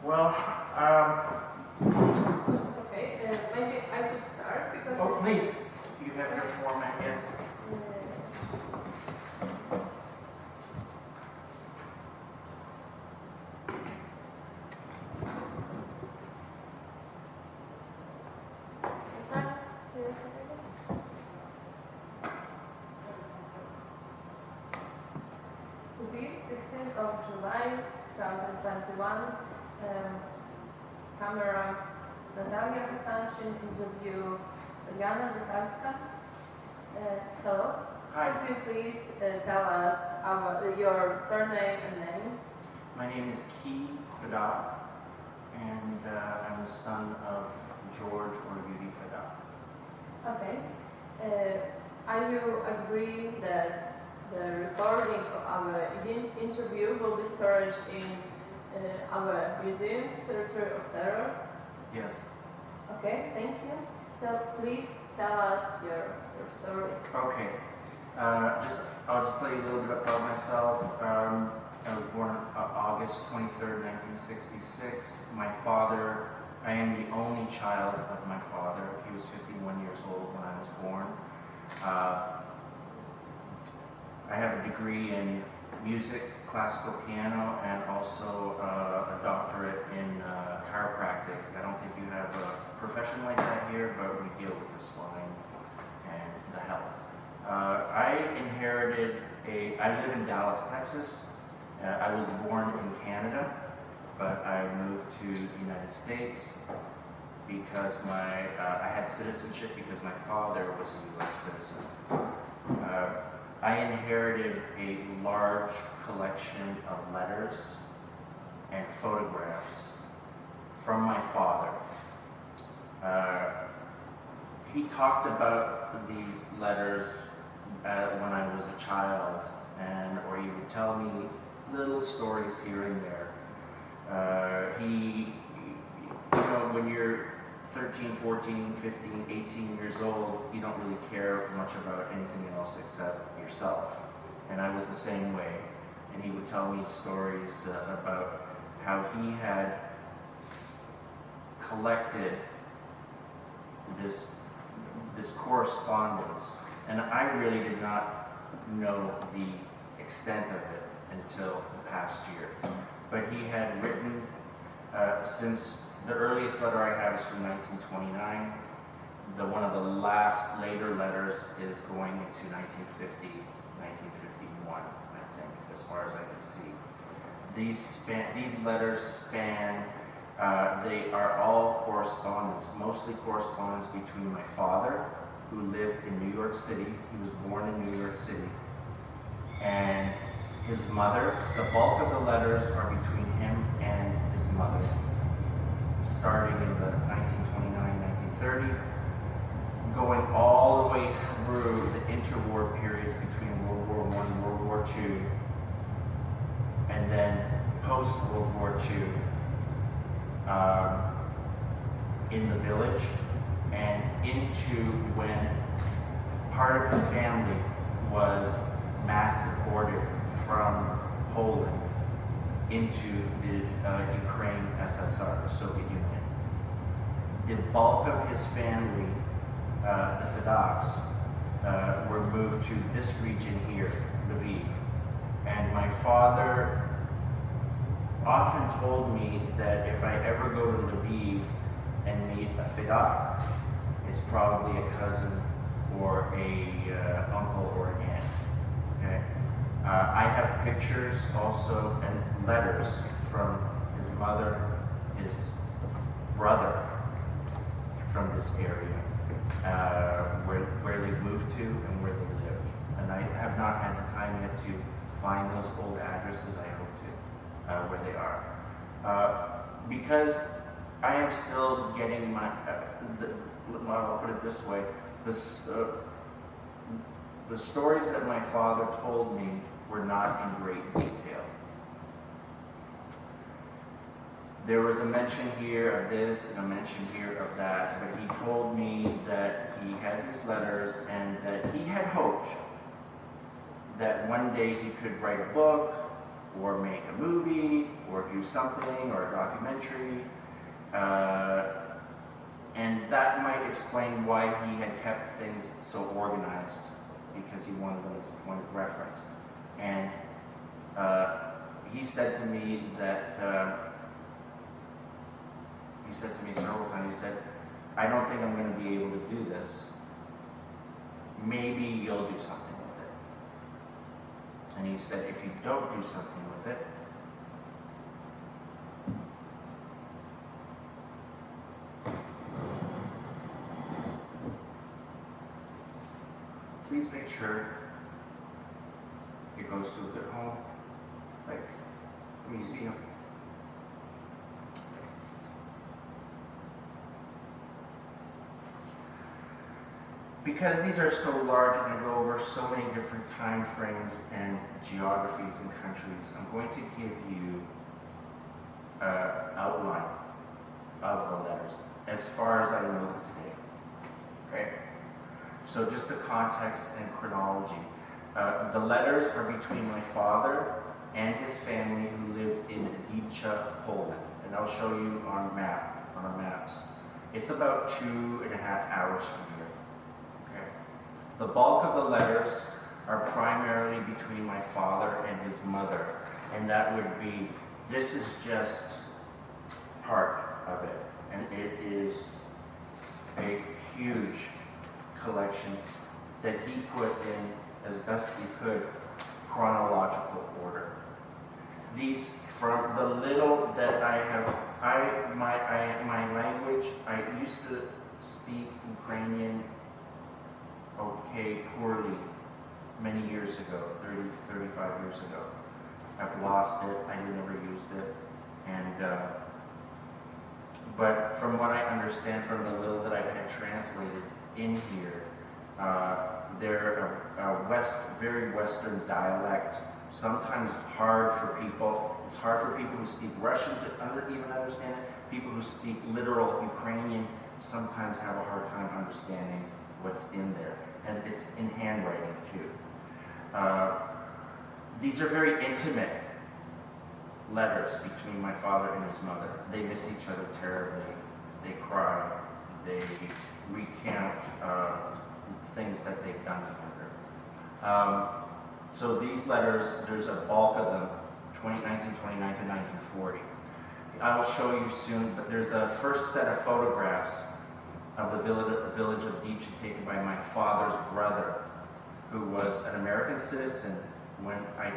Well, okay, maybe I could start because... Oh, please. You have your format, yes. Lviv, 16th of July 2021. Camera Natalia Hasanshin, interview Jana Lukarska. Hello. Hi. Could you please tell us your surname and name? My name is Ki Fada, and I'm the son of George or Yuri Fada. Okay. Are you agree that the recording of our interview will be stored in our museum, Territory of Terror? Yes. Okay, thank you. So please tell us your story. Okay. I'll just tell you a little bit about myself. I was born on August 23rd, 1966. My father, I am the only child of my father. He was 51 years old when I was born. I have a degree in music, classical piano, and also a doctorate in chiropractic. I don't think you have a profession like that here, but we deal with the spine and the health. I live in Dallas, Texas. I was born in Canada, but I moved to the United States because I had citizenship because my father was a U.S. citizen. I inherited a large collection of letters and photographs from my father. He talked about these letters when I was a child, or he would tell me little stories here and there. When you're 13, 14, 15, 18 years old, you don't really care much about anything else except yourself. And I was the same way. And he would tell me stories about how he had collected this correspondence. And I really did not know the extent of it until the past year. But he had written, since the earliest letter I have is from 1929. One of the last later letters is going into 1950, 1951, I think, as far as I can see. These letters span, they are all correspondence, mostly correspondence between my father, who lived in New York City. He was born in New York City. And his mother. The bulk of the letters are between him and his mother, starting in the 1929-1930, going all the way through the interwar periods between World War I and World War II, and then post-World War II in the village, and into when part of his family was mass deported from Poland into the Ukraine SSR, the Soviet Union. The bulk of his family, the Fadaks, were moved to this region here, Lviv. And my father often told me that if I ever go to Lviv and meet a Fadak, it's probably a cousin or a uncle or an aunt. Okay? I have pictures also and letters from his mother, his brother from this area, where they moved to and where they lived. And I have not had the time yet to find those old addresses. I hope to, where they Because I am still getting my, I'll put it this way, the stories that my father told me were not in great detail. There was a mention here of this and a mention here of that, but he told me that he had these letters and that he had hoped that one day he could write a book or make a movie or do something or a documentary. And that might explain why he had kept things so organized, because he wanted them as a point of reference. And he said to me that, he said to me several times, he said, I don't think I'm going to be able to do this. Maybe you'll do something with it. And he said, if you don't do something with it, please make sure it goes to a good home, like a museum. Because these are so large and they go over so many different time frames and geographies and countries, I'm going to give you an outline of the letters as far as I know today. Okay? So just the context and chronology. The letters are between my father and his family who lived in Lviv, Poland. And I'll show you on our maps. It's about 2.5 hours from here. Okay? The bulk of the letters are primarily between my father and his mother. And that would be, this is just part of it. And it is a huge collection that he put in, as best he could, chronological order. These, from the little that I have, my language, I used to speak Ukrainian okay, poorly, many years ago, 35 years ago. I've lost it, I never used it, and but from what I understand from the little that I've had translated in here, they're a very Western dialect, sometimes hard for people. It's hard for people who speak Russian to even understand it. People who speak literal Ukrainian sometimes have a hard time understanding what's in there. And it's in handwriting too. These are very intimate letters between my father and his mother. They miss each other terribly. They cry. They recount things that they've done together. So these letters, there's a bulk of them, 1929 to 1940. I will show you soon, but there's a first set of photographs of the village of Lviv taken by my father's brother, who was an American citizen. When I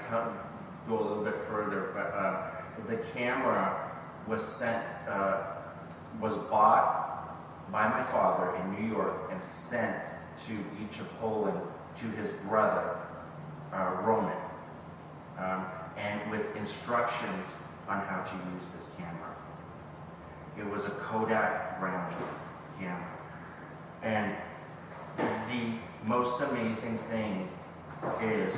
go a little bit further, but the camera was bought by my father in New York and sent to Lviv, Poland, to his brother, Roman, and with instructions on how to use this camera. It was a Kodak Brownie camera. And the most amazing thing is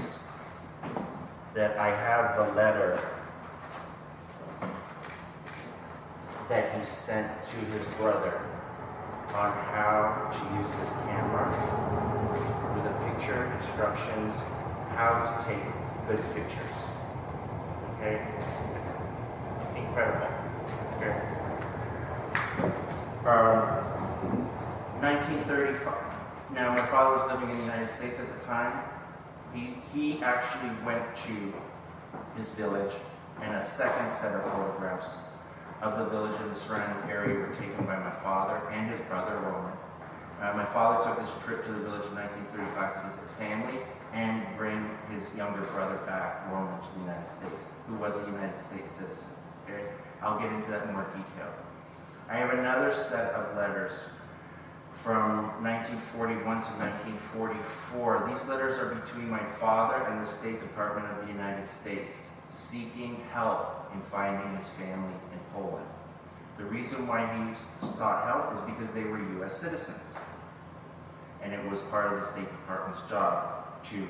that I have the letter that he sent to his brother on how to use this camera, with a picture, instructions, how to take good pictures. Okay? It's incredible. Okay? 1935. Now, my father was living in the United States at the time. He actually went to his village, and a second set of photographs of the village and the surrounding area were taken by my father and his brother, Roman. My father took this trip to the village in 1935 to visit family and bring his younger brother back, Roman, to the United States, who was a United States citizen. Okay? I'll get into that in more detail. I have another set of letters from 1941 to 1944. These letters are between my father and the State Department of the United States. seeking help in finding his family in Poland. The reason why he sought help is because they were U.S. citizens. And it was part of the State Department's job to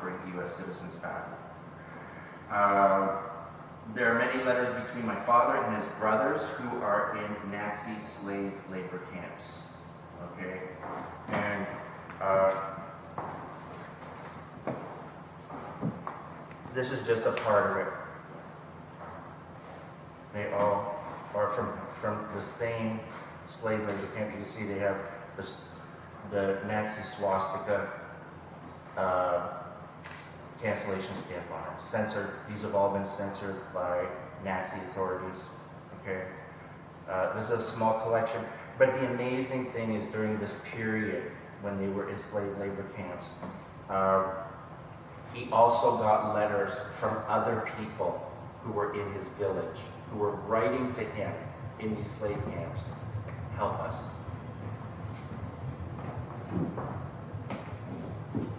bring U.S. citizens back. There are many letters between my father and his brothers who are in Nazi slave labor camps. Okay? And this is just a part of it. They all are from the same slave labor camp. You can see they have the Nazi swastika cancellation stamp on it. Censored. These have all been censored by Nazi authorities. Okay. This is a small collection. But the amazing thing is during this period when they were in slave labor camps, he also got letters from other people who were in his village, who were writing to him in these slave camps, help us.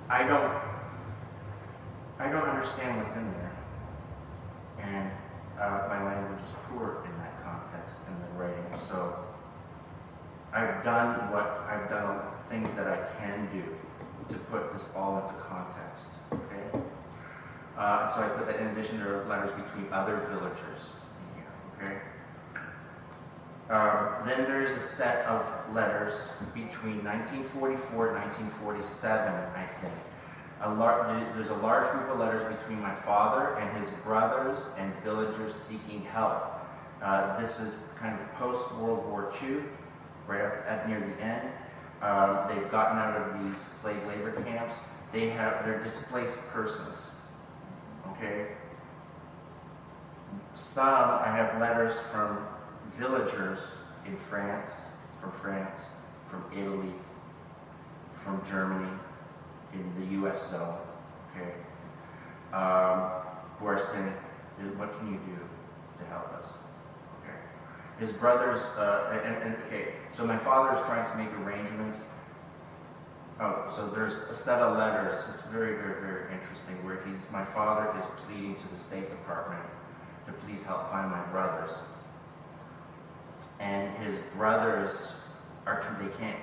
I don't understand what's in there, and my language is poor in that context in the writing. So I've done things that I can do to put this all into context. Okay. So I put that in addition to letters between other villagers in here. Okay. Then there's a set of letters between 1944 and 1947, I think. There's a large group of letters between my father and his brothers and villagers seeking help. This is kind of post-World War II, right at near the end. They've gotten out of these slave labor camps. They're displaced persons. Okay. I have letters from villagers in France, from Italy, from Germany, in the U.S. zone, okay, who are saying, what can you do to help us? Okay. His brothers, okay, so my father is trying to make arrangements. Oh, so there's a set of letters. It's very, very, very interesting where my father is pleading to the State Department to please help find my brothers. And his brothers they can't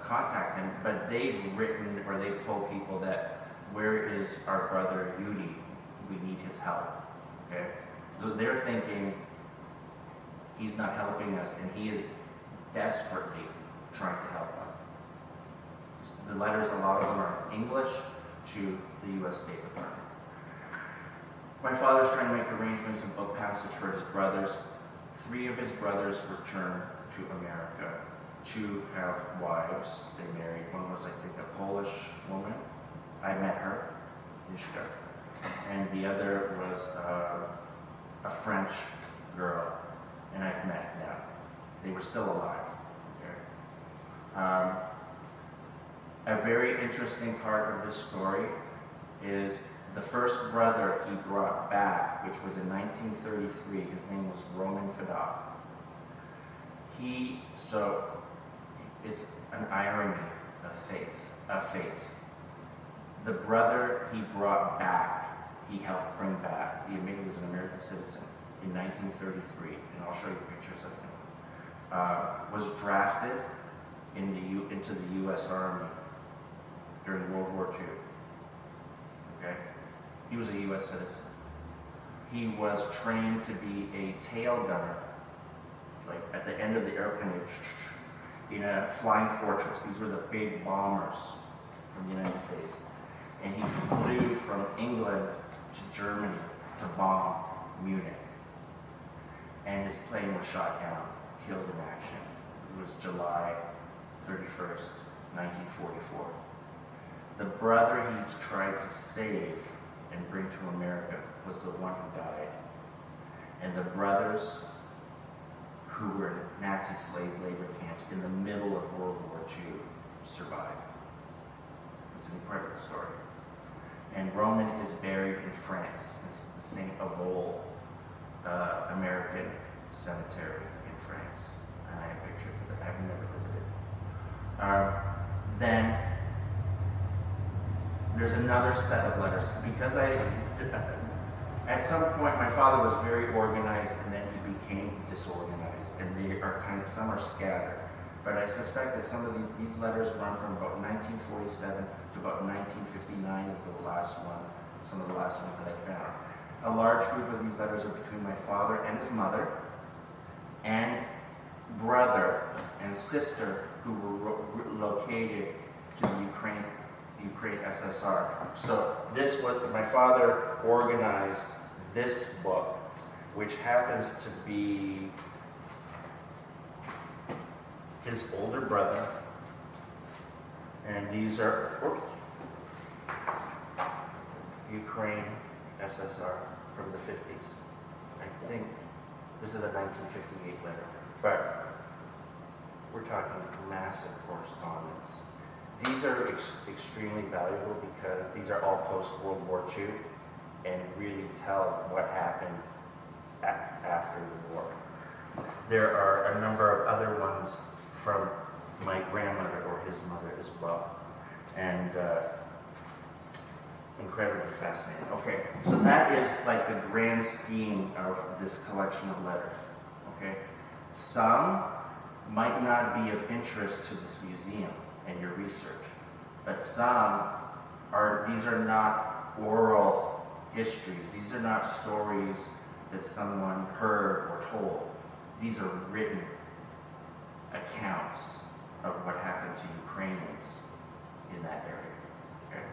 contact him, but they've written or they've told people that where is our brother Yudi? We need his help. Okay, so they're thinking he's not helping us, and he is desperately trying to help them. The letters, a lot of them are in English to the U.S. State Department. My father's trying to make arrangements and book passage for his brothers. 3 of his brothers returned to America. 2 have wives. They married. One was, I think, a Polish woman. I met her, Ishka. And the other was a French girl. And I've met them. They were still alive. Okay. A very interesting part of this story is the first brother he brought back, which was in 1933. His name was Roman Fedak. So it's an irony of fate. The brother he brought back, he helped bring back. He was an American citizen in 1933, and I'll show you pictures of him. Was drafted into the U.S. Army during World War II. Okay, he was a U.S. citizen. He was trained to be a tail gunner, like at the end of the airplane, in a flying fortress. These were the big bombers from the United States. And he flew from England to Germany to bomb Munich. And his plane was shot down, killed in action. It was July 31st, 1944. The brother he tried to save and bring to America was the one who died. And the brothers who were in Nazi slave labor camps in the middle of World War II survived. It's an incredible story. And Roman is buried in France. It's the Saint Avold American cemetery in France. And I have pictures of it. I've never visited. Then there's another set of letters. Because At some point, my father was very organized, and then he became disorganized, and they are some are scattered. But I suspect that some of these letters run from about 1947 to about 1959 is the last one, some of the last ones that I found. A large group of these letters are between my father and his mother, and brother and sister who were located to the Ukraine SSR. So this was, my father organized this book, which happens to be his older brother, and these are, whoops, Ukraine SSR from the 50s. I think this is a 1958 letter, but we're talking massive correspondence. These are extremely valuable because these are all post-World War II and really tell what happened after the war. There are a number of other ones from my grandmother or his mother as well, and incredibly fascinating. Okay, so that is like the grand scheme of this collection of letters. Okay, some might not be of interest to this museum and your research, but some are, these are not oral histories. These are not stories that someone heard or told. These are written accounts of what happened to Ukrainians in that area. Okay?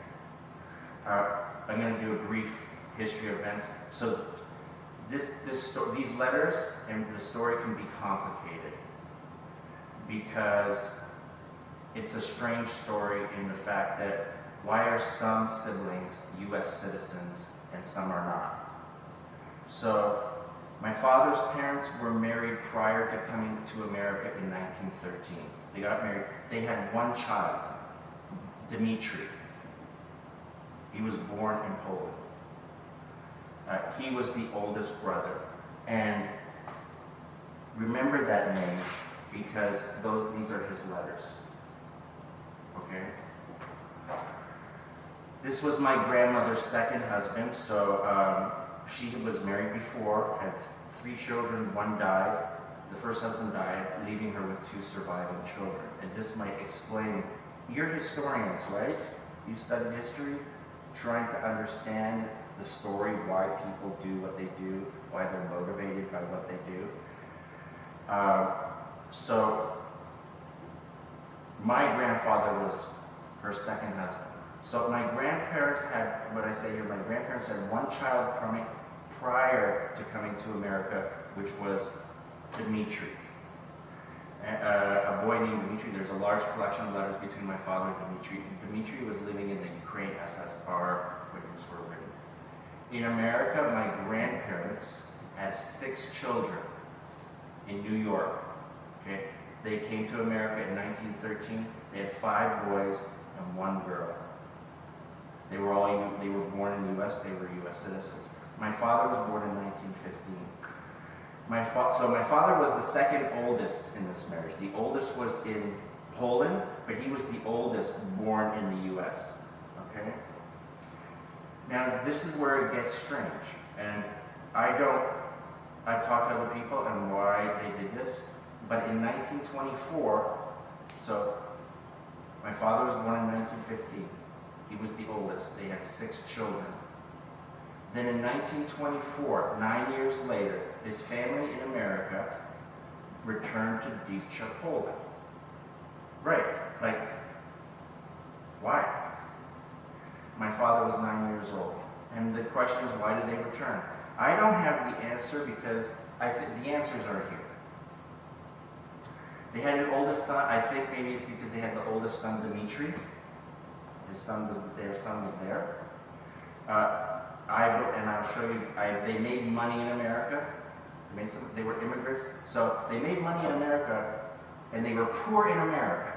I'm going to do a brief history of events. So these letters and the story can be complicated because it's a strange story in the fact that why are some siblings U.S. citizens and some are not? So my father's parents were married prior to coming to America in 1913. They got married. They had one child, Dmitri. He was born in Poland. He was the oldest brother. And remember that name because these are his letters. Okay? This was my grandmother's second husband, so she was married before, had 3 children, 1 died. The first husband died, leaving her with 2 surviving children. And this might explain, you're historians, right? You studied history, trying to understand the story, why people do what they do, why they're motivated by what they do. So my grandfather was her second husband. So my grandparents had, what I say here, my grandparents had 1 child prior to coming to America, which was Dmitri. A boy named Dmitri. There's a large collection of letters between my father and Dmitri. Dmitri was living in the Ukraine SSR when these were written. In America, my grandparents had 6 children in New York. Okay? They came to America in 1913. They had 5 boys and 1 girl. They were born in the U.S. They were U.S. citizens. My father was born in 1915. So my father was the second oldest in this marriage. The oldest was in Poland, but he was the oldest born in the U.S. Okay? Now, this is where it gets strange. And I've talked to other people and why they did this. But in 1924, so my father was born in 1915. He was the oldest. They had 6 children. Then in 1924, 9 years later, his family in America returned to Divcha, Poland. Right, like, why? My father was 9 years old. And the question is, why did they return? I don't have the answer because I think the answers are here. They had an oldest son. I think maybe it's because they had the oldest son, Dmitri. Their son was there. And I'll show you, they made money in America. They were immigrants. So they made money in America, and they were poor in America.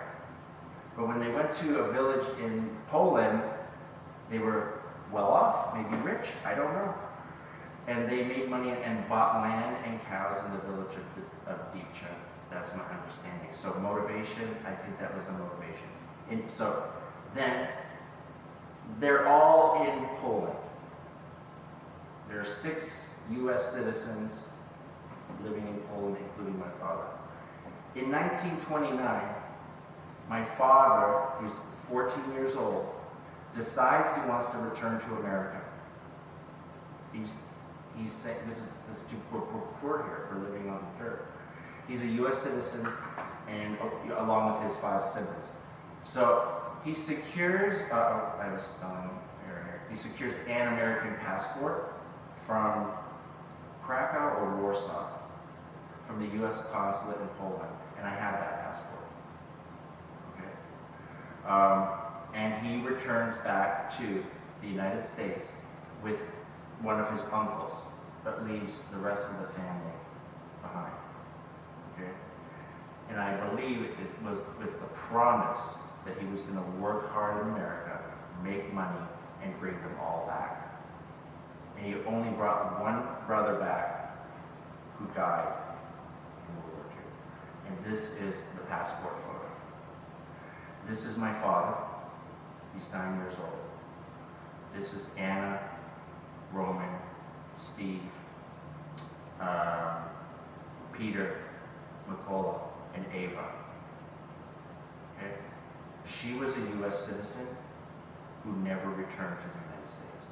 But when they went to a village in Poland, they were well off, maybe rich, I don't know. And they made money and bought land and cows in the village of Divcha. That's my understanding. So motivation, I think that was the motivation. So then, they're all in Poland. There are 6 U.S. citizens living in Poland, including my father. In 1929, my father, who's 14 years old, decides he wants to return to America. He's saying, this is we're poor here, we're living on the dirt. He's a U.S. citizen, and along with his 5 siblings. So he secures, I have a spelling error here. He secures an American passport from Krakow or Warsaw, from the U.S. consulate in Poland, and I have that passport. Okay, and he returns back to the United States with one of his uncles, but leaves the rest of the family behind. Okay, and I believe it was with the promise that he was going to work hard in America, make money, and bring them all back. And he only brought one brother back who died in World War II. And this is the passport photo. This is my father. He's 9 years old. This is Anna, Roman, Steve, Peter, Mikola, and Ava. Okay? She was a U.S. citizen who never returned to the United States.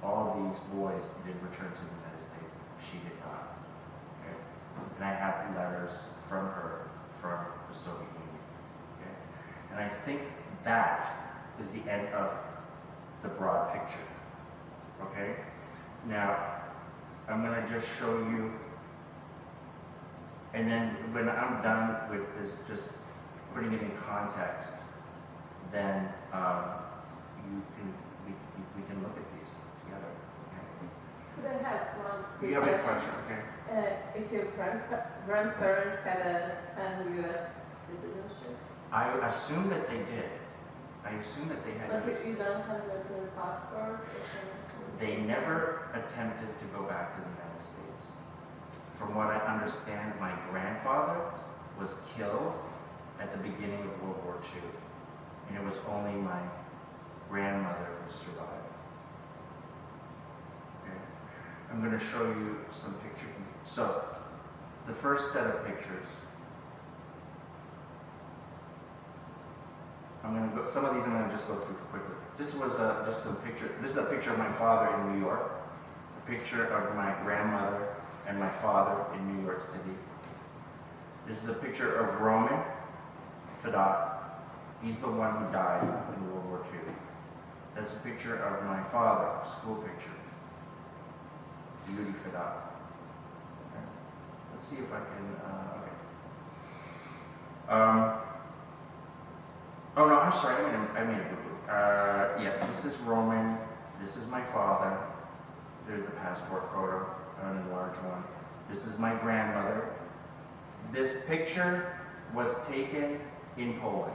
All of these boys did return to the United States. She did not. Okay? And I have letters from her from the Soviet Union. Okay? And I think that is the end of the broad picture. Okay? Now, I'm going to just show you, and then when I'm done with this, just putting it in context, then we can look at these together. Okay? Could I have one quick You have a question, okay? If your grandparents had an U.S. citizenship? I assume that they did. I assume that they had. But if you don't have the passport? They never attempted to go back to the United States. From what I understand, my grandfather was killed at the beginning of World War II. And it was only my grandmother who survived. Okay? I'm going to show you some pictures. So, the first set of pictures, some of these I'm going to just go through quickly. This was just some picture. This is a picture of my father in New York, a picture of my grandmother and my father in New York City. This is a picture of Roman Fedot. He's the one who died in World War II. That's a picture of my father, a school picture. Beauty Fedot. Okay. Let's see if I can, okay. Oh no, I'm sorry, I made a boo-boo. Yeah, this is Roman, this is my father. There's the passport photo, an enlarged one. This is my grandmother. This picture was taken in Poland.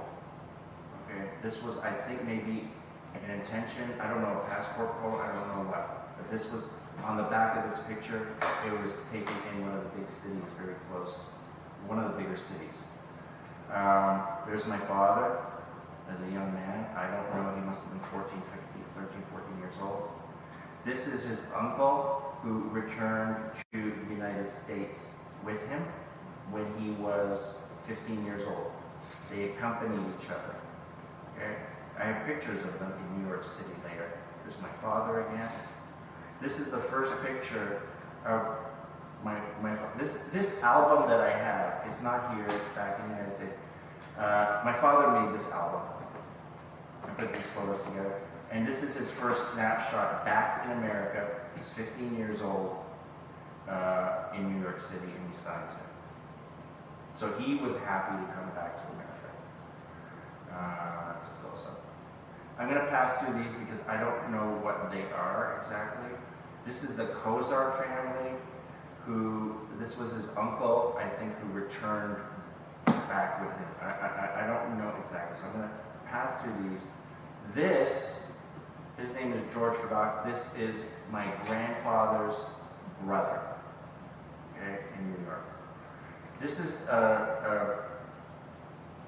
Okay, this was, I think, maybe an intention, I don't know, a passport photo, I don't know what. But this was on the back of this picture. It was taken in one of the big cities, very close, one of the bigger cities. There's my father as a young man. I don't know, he must have been 13, 14 years old. This is his uncle who returned to the United States with him when he was 15 years old. They accompanied each other. Okay? I have pictures of them in New York City later. There's my father again. This is the first picture of my this album that I have. It's not here, it's back in the United States. My father made this album. I put these photos together. And this is his first snapshot back in America. He's 15 years old in New York City, and he signs it. So he was happy to come back to America. That's a close-up. I'm going to pass through these because I don't know what they are exactly. This is the Kozar family, this was his uncle, I think, who returned back with him. I don't know exactly, so I'm going to pass through these. His name is George Fedot. This is my grandfather's brother, okay, in New York. This is,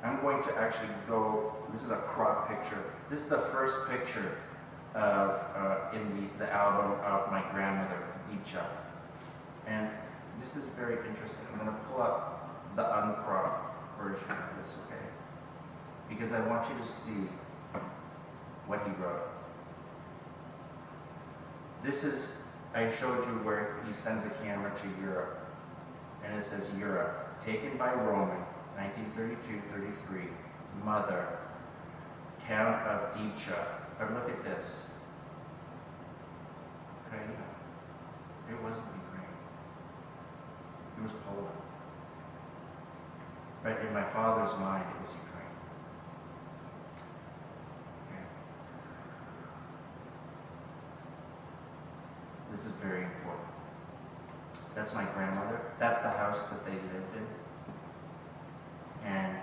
I'm going to actually go, this is a crop picture. This is the first picture in the album of my grandmother, Dicha. And this is very interesting. I'm going to pull up the uncropped version of this, okay? Because I want you to see what he wrote. This is, I showed you where he sends a camera to Europe, and it says Europe, taken by Roman, 1932-33, mother, town of Dicha. But look at this. Ukraine. It wasn't Ukraine. It was Poland. But in my father's mind, it was Ukraine. Okay. This is very important. That's my grandmother. That's the house that they lived in. And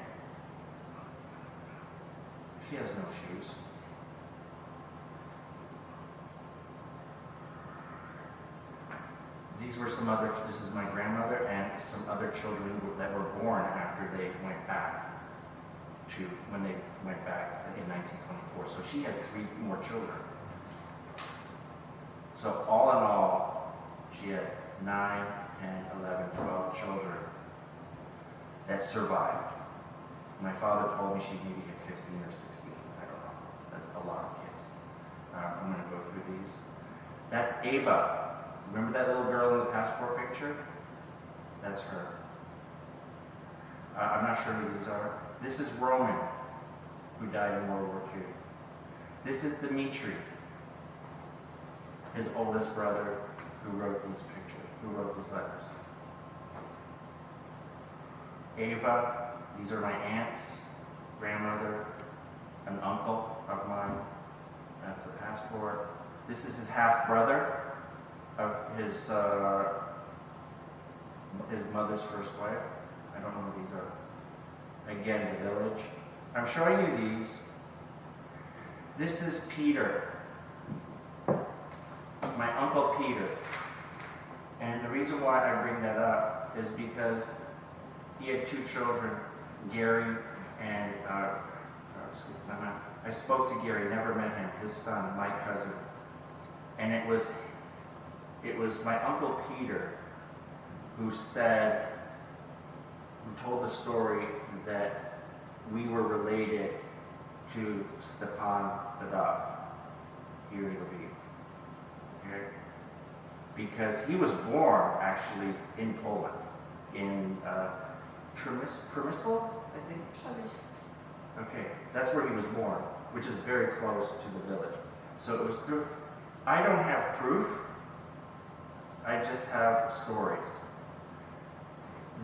she has no shoes. These were some other, this is my grandmother and some other children that were born after they went back to, when they went back in 1924. So she had 3 more children. So all in all, she had 9, 10, 11, 12 children that survived. My father told me she maybe had 15 or 16. I don't know. That's a lot of kids. I'm going to go through these. That's Ava. Remember that little girl in the passport picture? That's her. I'm not sure who these are. This is Roman, who died in World War II. This is Dmitri, his oldest brother, who wrote these pictures, who wrote these letters. Ava, these are my aunts, grandmother, an uncle of mine. That's a passport. This is his half-brother of his mother's first wife. I don't know who these are. Again, the village. I'm showing you these. This is Peter, my Uncle Peter. And the reason why I bring that up is because he had 2 children, Gary and, I spoke to Gary, never met him, his son, my cousin. And it was my Uncle Peter who said, who told the story that we were related to Stepan the dog here in Lviv. Okay? Because he was born actually in Poland, in Przemysl, I think? Okay, that's where he was born, which is very close to the village. So it was through, I don't have proof, I just have stories.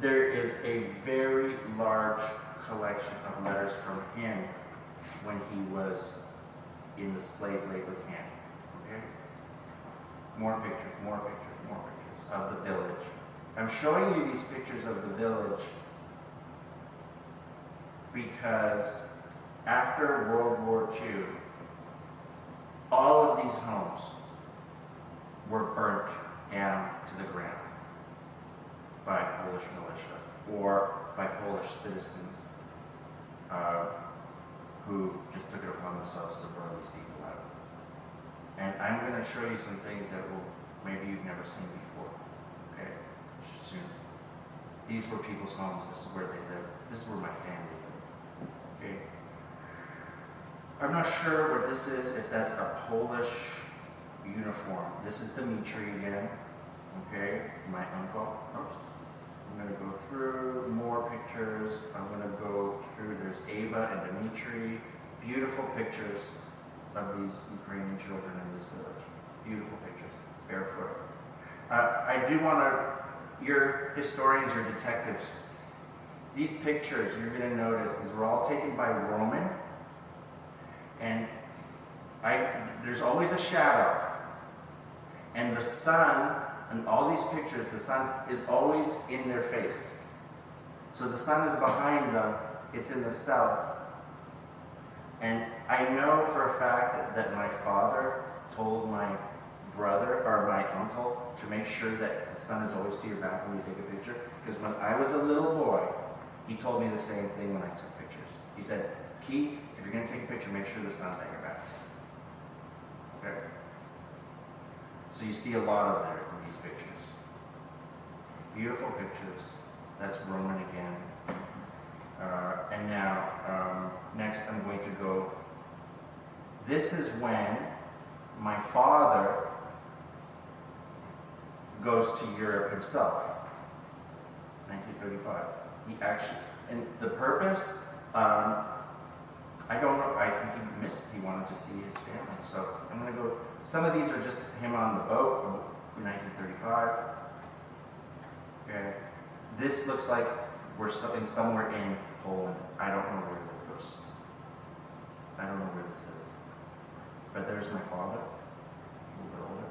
There is a very large collection of letters from him when he was in the slave labor camp. Okay? More pictures, more pictures, more pictures of the village. I'm showing you these pictures of the village because after World War II, all of these homes were burnt down to the ground by Polish militia or by Polish citizens who just took it upon themselves to burn these people out. And I'm going to show you some things that maybe you've never seen before. Okay? Soon. These were people's homes. This is where they lived. This is where my family lived. Okay? I'm not sure what this is, if that's a Polish uniform. This is Dmitri again. Okay? My uncle. Oops. I'm going to go through more pictures. I'm going to go through, there's Ava and Dmitri. Beautiful pictures of these Ukrainian children in this village. Beautiful pictures, barefoot. I do want to, your historians or detectives, these pictures, you're going to notice, these were all taken by Roman. And there's always a shadow. And the sun, in all these pictures, the sun is always in their face. So the sun is behind them, it's in the south. And I know for a fact that my father told my brother, or my uncle, to make sure that the sun is always to your back when you take a picture. Because when I was a little boy, he told me the same thing when I took pictures. He said, Keith, if you're going to take a picture, make sure the sun's at your back. Okay? So you see a lot of there in these pictures. Beautiful pictures. That's Roman again. And now, next I'm going to go. This is when my father goes to Europe himself. 1935. He actually, and the purpose, I don't know, I think he wanted to see his family. So I'm going to go, some of these are just him on the boat in 1935. Okay. This looks like we're somewhere in Poland. I don't know where this goes. I don't know where this is. But there's my father, a little bit older.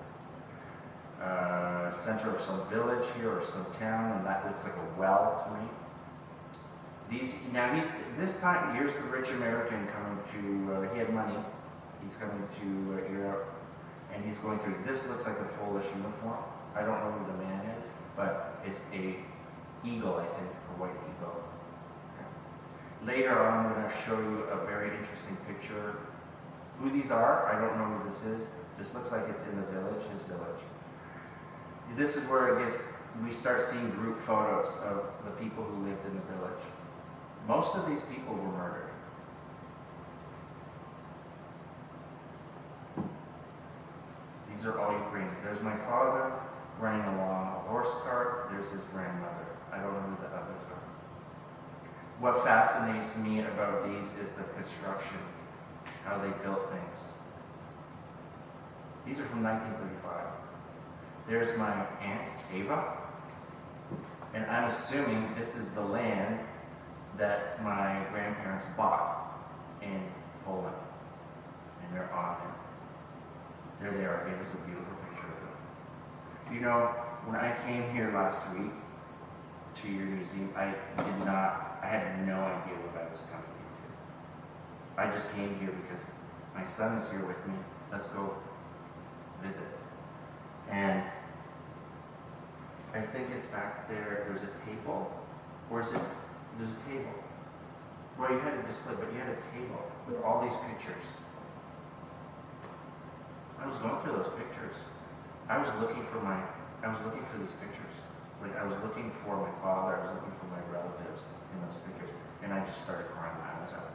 Center of some village here or some town, and that looks like a well to me. This time, here's the rich American coming to, he had money. He's coming to Europe, and he's going through, this looks like a Polish uniform. I don't know who the man is, but it's a eagle, I think, a white eagle. Okay. Later on, I'm going to show you a very interesting picture. Who these are, I don't know who this is. This looks like it's in the village, his village. This is where we start seeing group photos of the people who lived in the village. Most of these people were murdered. These are all Ukrainians. There's my father running along a horse cart. There's his grandmother. I don't know who the others are. What fascinates me about these is the construction, how they built things. These are from 1935. There's my Aunt Ava, and I'm assuming this is the land that my grandparents bought in Poland, and they're on it. There they are. It is a beautiful picture of them. You know, when I came here last week to your museum, I had no idea what I was coming into. I just came here because my son is here with me. Let's go visit. And I think it's back there. There's a table. Or is it? There's a table. Well, you had a display, but you had a table with all these pictures. I was going through those pictures. I was looking for these pictures. Like, I was looking for my father. I was looking for my relatives in those pictures. And I just started crying my eyes out.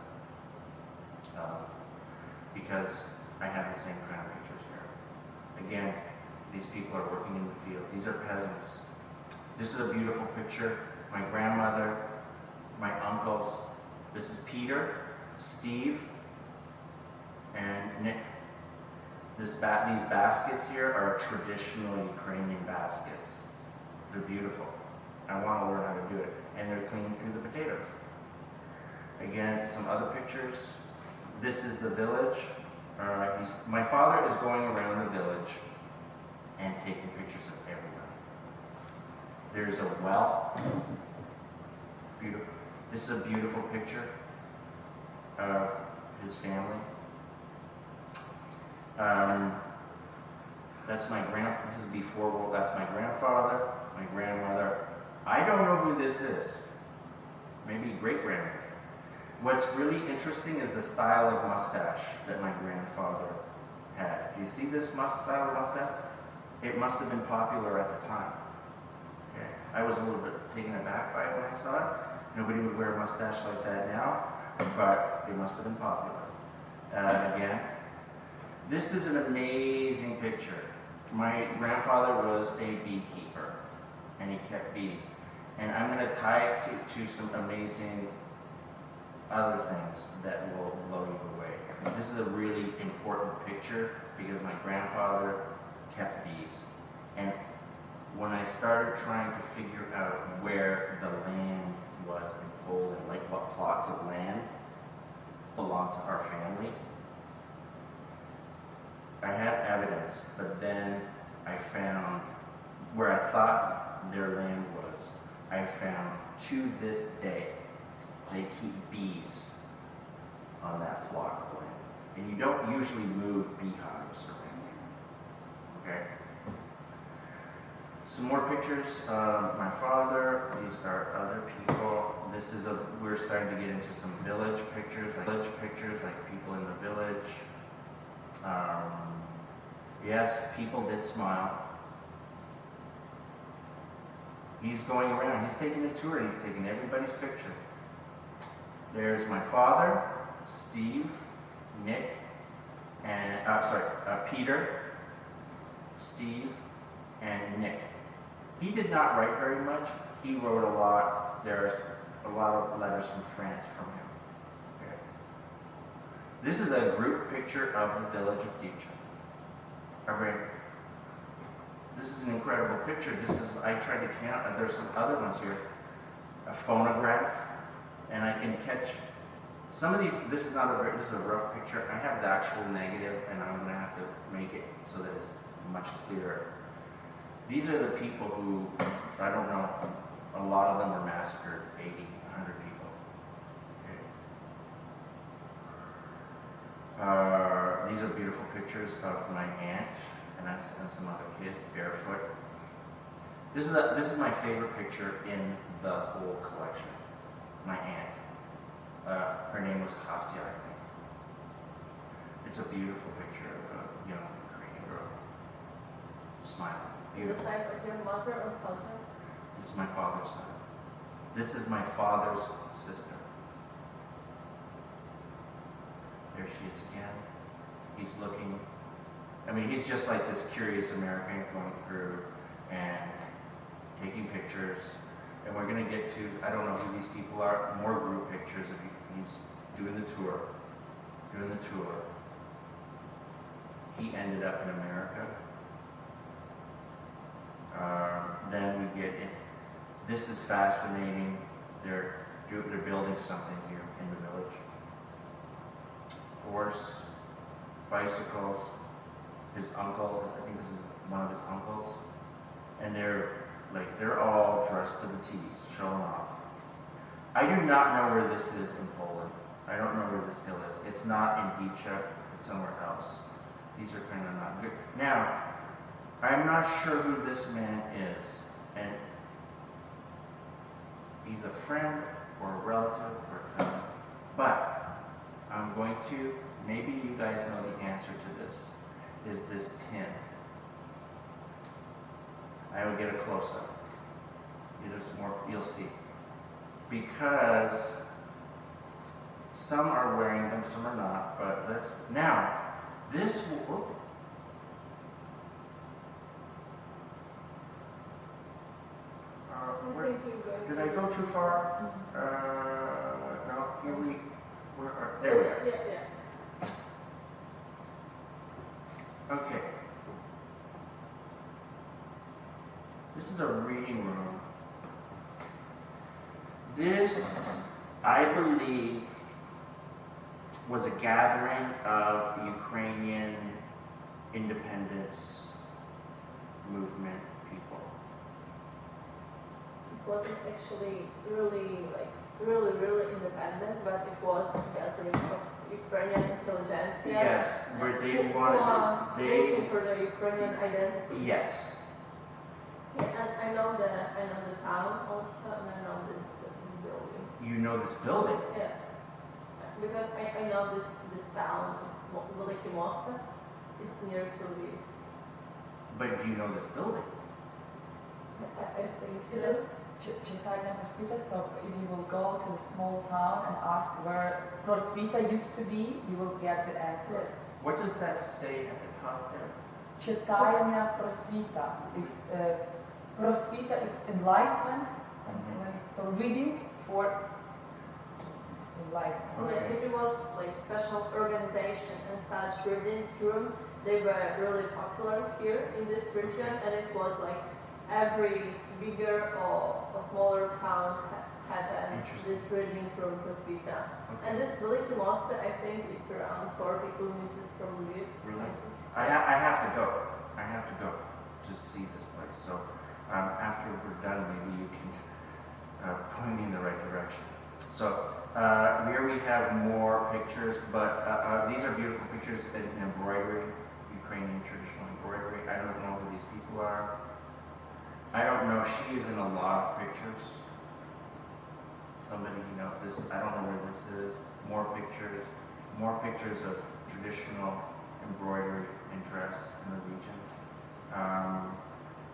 Because I have the same kind of pictures here. Again, these people are working in the fields. These are peasants. This is a beautiful picture. My grandmother, my uncles. This is Peter, Steve, and Nick. These baskets here are traditional Ukrainian baskets. They're beautiful. I want to learn how to do it. And they're cleaning through the potatoes. Again, some other pictures. This is the village. My father is going around the village and taking pictures of everybody. There's a well. Beautiful. This is a beautiful picture of his family. This is before war. That's my grandfather, my grandmother. I don't know who this is. Maybe great-grandmother. What's really interesting is the style of mustache that my grandfather had. Do you see this style of mustache? It must have been popular at the time. Okay. I was a little bit taken aback by it when I saw it. Nobody would wear a mustache like that now, but it must have been popular. Again, this is an amazing picture. My grandfather was a beekeeper, and he kept bees. And I'm going to tie it to some amazing other things that will blow you away. This is a really important picture because my grandfather kept bees. And when I started trying to figure out where the land was in Poland, like what plots of land belonged to our family, I had evidence, but then I found where I thought their land was. I found to this day they keep bees on that plot of land. And you don't usually move beehives around here. Okay? Some more pictures of my father. These are other people. We're starting to get into some village pictures, like people in the village. Yes, people did smile. He's going around. He's taking a tour. He's taking everybody's picture. There's my father, Steve, Nick, and Peter, Steve, and Nick. He did not write very much. He wrote a lot. There's a lot of letters from France from him. Okay. This is a group picture of the village of Dicha. This is an incredible picture. I tried to count, there's some other ones here. A phonograph, and I can catch some of these. This is a rough picture. I have the actual negative, and I'm gonna have to make it so that it's much clearer. These are the people who, I don't know, a lot of them were massacred, 80, 100 people. Okay. These are beautiful pictures of my aunt and some other kids, barefoot. This is my favorite picture in the whole collection. My aunt. Her name was Hasia, I think. It's a beautiful picture of a young Ukrainian girl. Smiling. Beautiful. The side of your mother or father? This is my father's side. This is my father's sister. There she is again. He's looking. I mean, he's just like this curious American going through and taking pictures. And we're going to get to, I don't know who these people are, more group pictures of he's doing the tour. He ended up in America. Then we get in. This is fascinating. They're building something here in the village. Horse, bicycles. His uncle, I think this is one of his uncles, and they're all dressed to the T's, showing off. I do not know where this is in Poland. I don't know where this hill is. It's not in Dicha. It's somewhere else. These are kind of not good. Now, I'm not sure who this man is, and he's a friend or a relative or a cousin, but I'm going to, maybe you guys know the answer to this, is this pin. I will get a close-up. There's more, you'll see. Because some are wearing them, some are not, but now, this will, did I go too far? No, here there we are. Yeah. Okay. This is a reading room. This, I believe, was a gathering of Ukrainian independence movement people. It wasn't actually really independent, but it was a gathering of Ukrainian intelligentsia. Yes, where they wanted looking for the Ukrainian identity. Yes. Yeah, and I know the town also, and I know this building. You know this building? Yeah, because I know this town. It's Veliki Mosta. It's near to Lviv. But do you know this building? I think so. It is Chitanya Prosvita, so if you will go to the small town and ask where Prosvita used to be, you will get the answer. What does that say at the top there? Chitanya Prosvita. It's Prosvita is enlightenment, something like so reading for enlightenment. Okay. Yeah, it was like special organization and such readings room. They were really popular here in this region, and it was like every bigger or smaller town had this reading from Prosvita. Okay. And this Veliki Mosta, I think it's around 40 kilometers from Lviv. Really? I have to go. I have to go to see this place. So after we're done, maybe you can point me in the right direction. So here we have more pictures, but these are beautiful pictures in embroidery, Ukrainian traditional embroidery. I don't know who these people are. I don't know. She is in a lot of pictures. Somebody, this, I don't know where this is. More pictures of traditional embroidery interests in the region.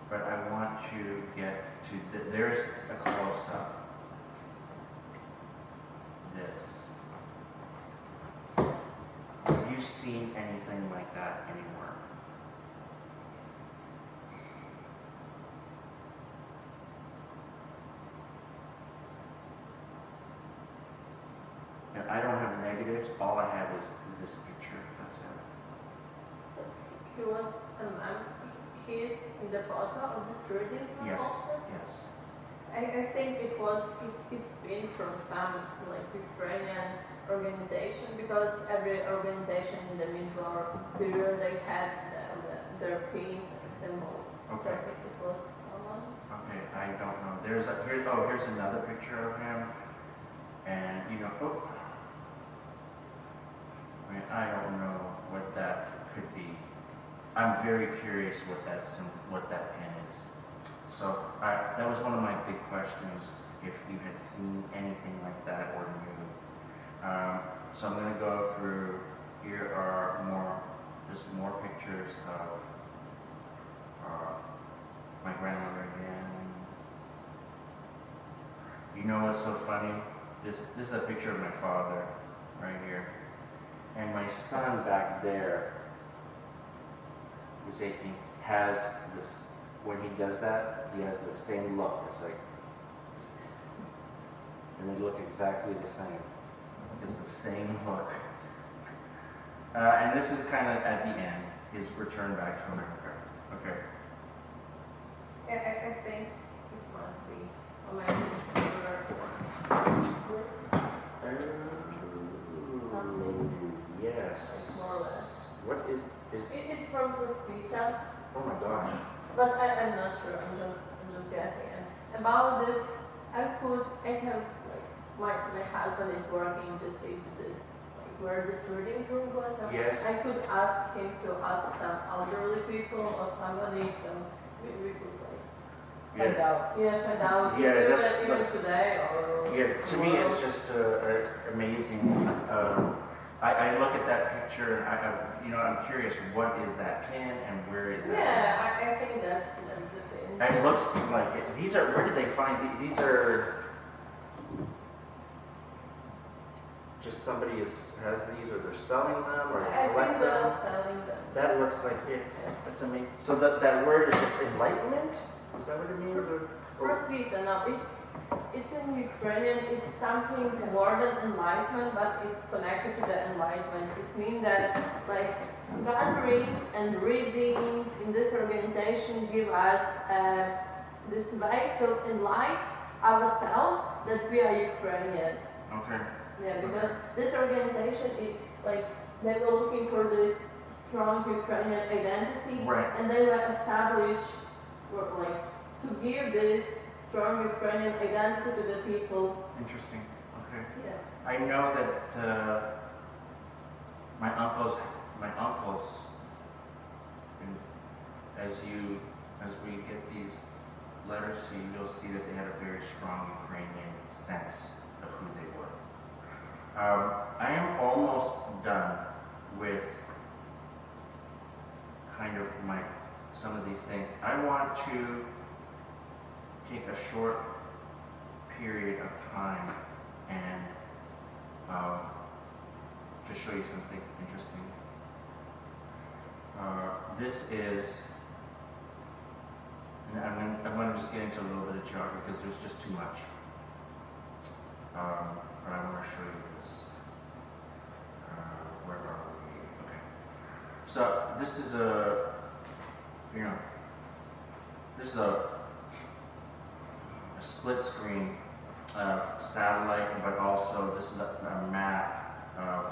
But I want to get to, there's a close-up. This. Have you seen anything like that anywhere? And I don't have negatives, all I have is this picture, that's it. He was a man. He is in the photo of this reading room Yes, also? yes. I think it's been from some like Ukrainian organization, because every organization in the mid-war period they had their pins and symbols. So Okay. I think it was someone. Okay, I don't know. Here's another picture of him. And you know, I mean, I don't know what that could be. I'm very curious what that pin is. So that was one of my big questions, if you had seen anything like that or knew. So I'm going to go through. Here are just more pictures of my grandmother again. You know what's so funny? This is a picture of my father right here, and my son back there, who's 18, has this. When he does that, he has the same look. It's like, and they look exactly the same. It's the same look. And this is kind of at the end, his return back to America. Okay. I think it must be similar something. Yes. Like more or less. What is? It's from Roswitha. Oh my gosh. But I'm not sure. I'm just guessing. And about this, I have like my husband is working to see this like where this reading room was. So Yes. I could ask him to ask some elderly people or somebody, so we could Find out. find out Yeah, even, that's even like- today or Yeah, to me tomorrow. it's just amazing. I look at that picture and I'm curious, what is that pin and where is that? Yeah, I think that's the thing. And it looks like these are. Where did they find these? These are just somebody has these, or they're selling them, or I they think collect they're them. selling them. That looks like it. That's amazing. So that word is just enlightenment. Is that what it means? Or Prosvita, no, it's in Ukrainian, it's something more than enlightenment, but it's connected to the enlightenment. It means that like gathering and reading in this organization give us this way to enlighten ourselves that we are Ukrainians. okay. Yeah, because this organization is like they were looking for this strong Ukrainian identity, Right. and they were established for like to give this strong Ukrainian identity to the people. Interesting. Okay. Yeah. I know that my uncles, and as we get these letters to you, you'll see that they had a very strong Ukrainian sense of who they were. I am almost done with kind of some of these things. I want to take a short period of time and to show you something interesting. This is, and I'm going to just get into a little bit of geography because there's just too much. But I want to show you this. Where are we? Okay. So this is a split screen satellite, but also this is a map of,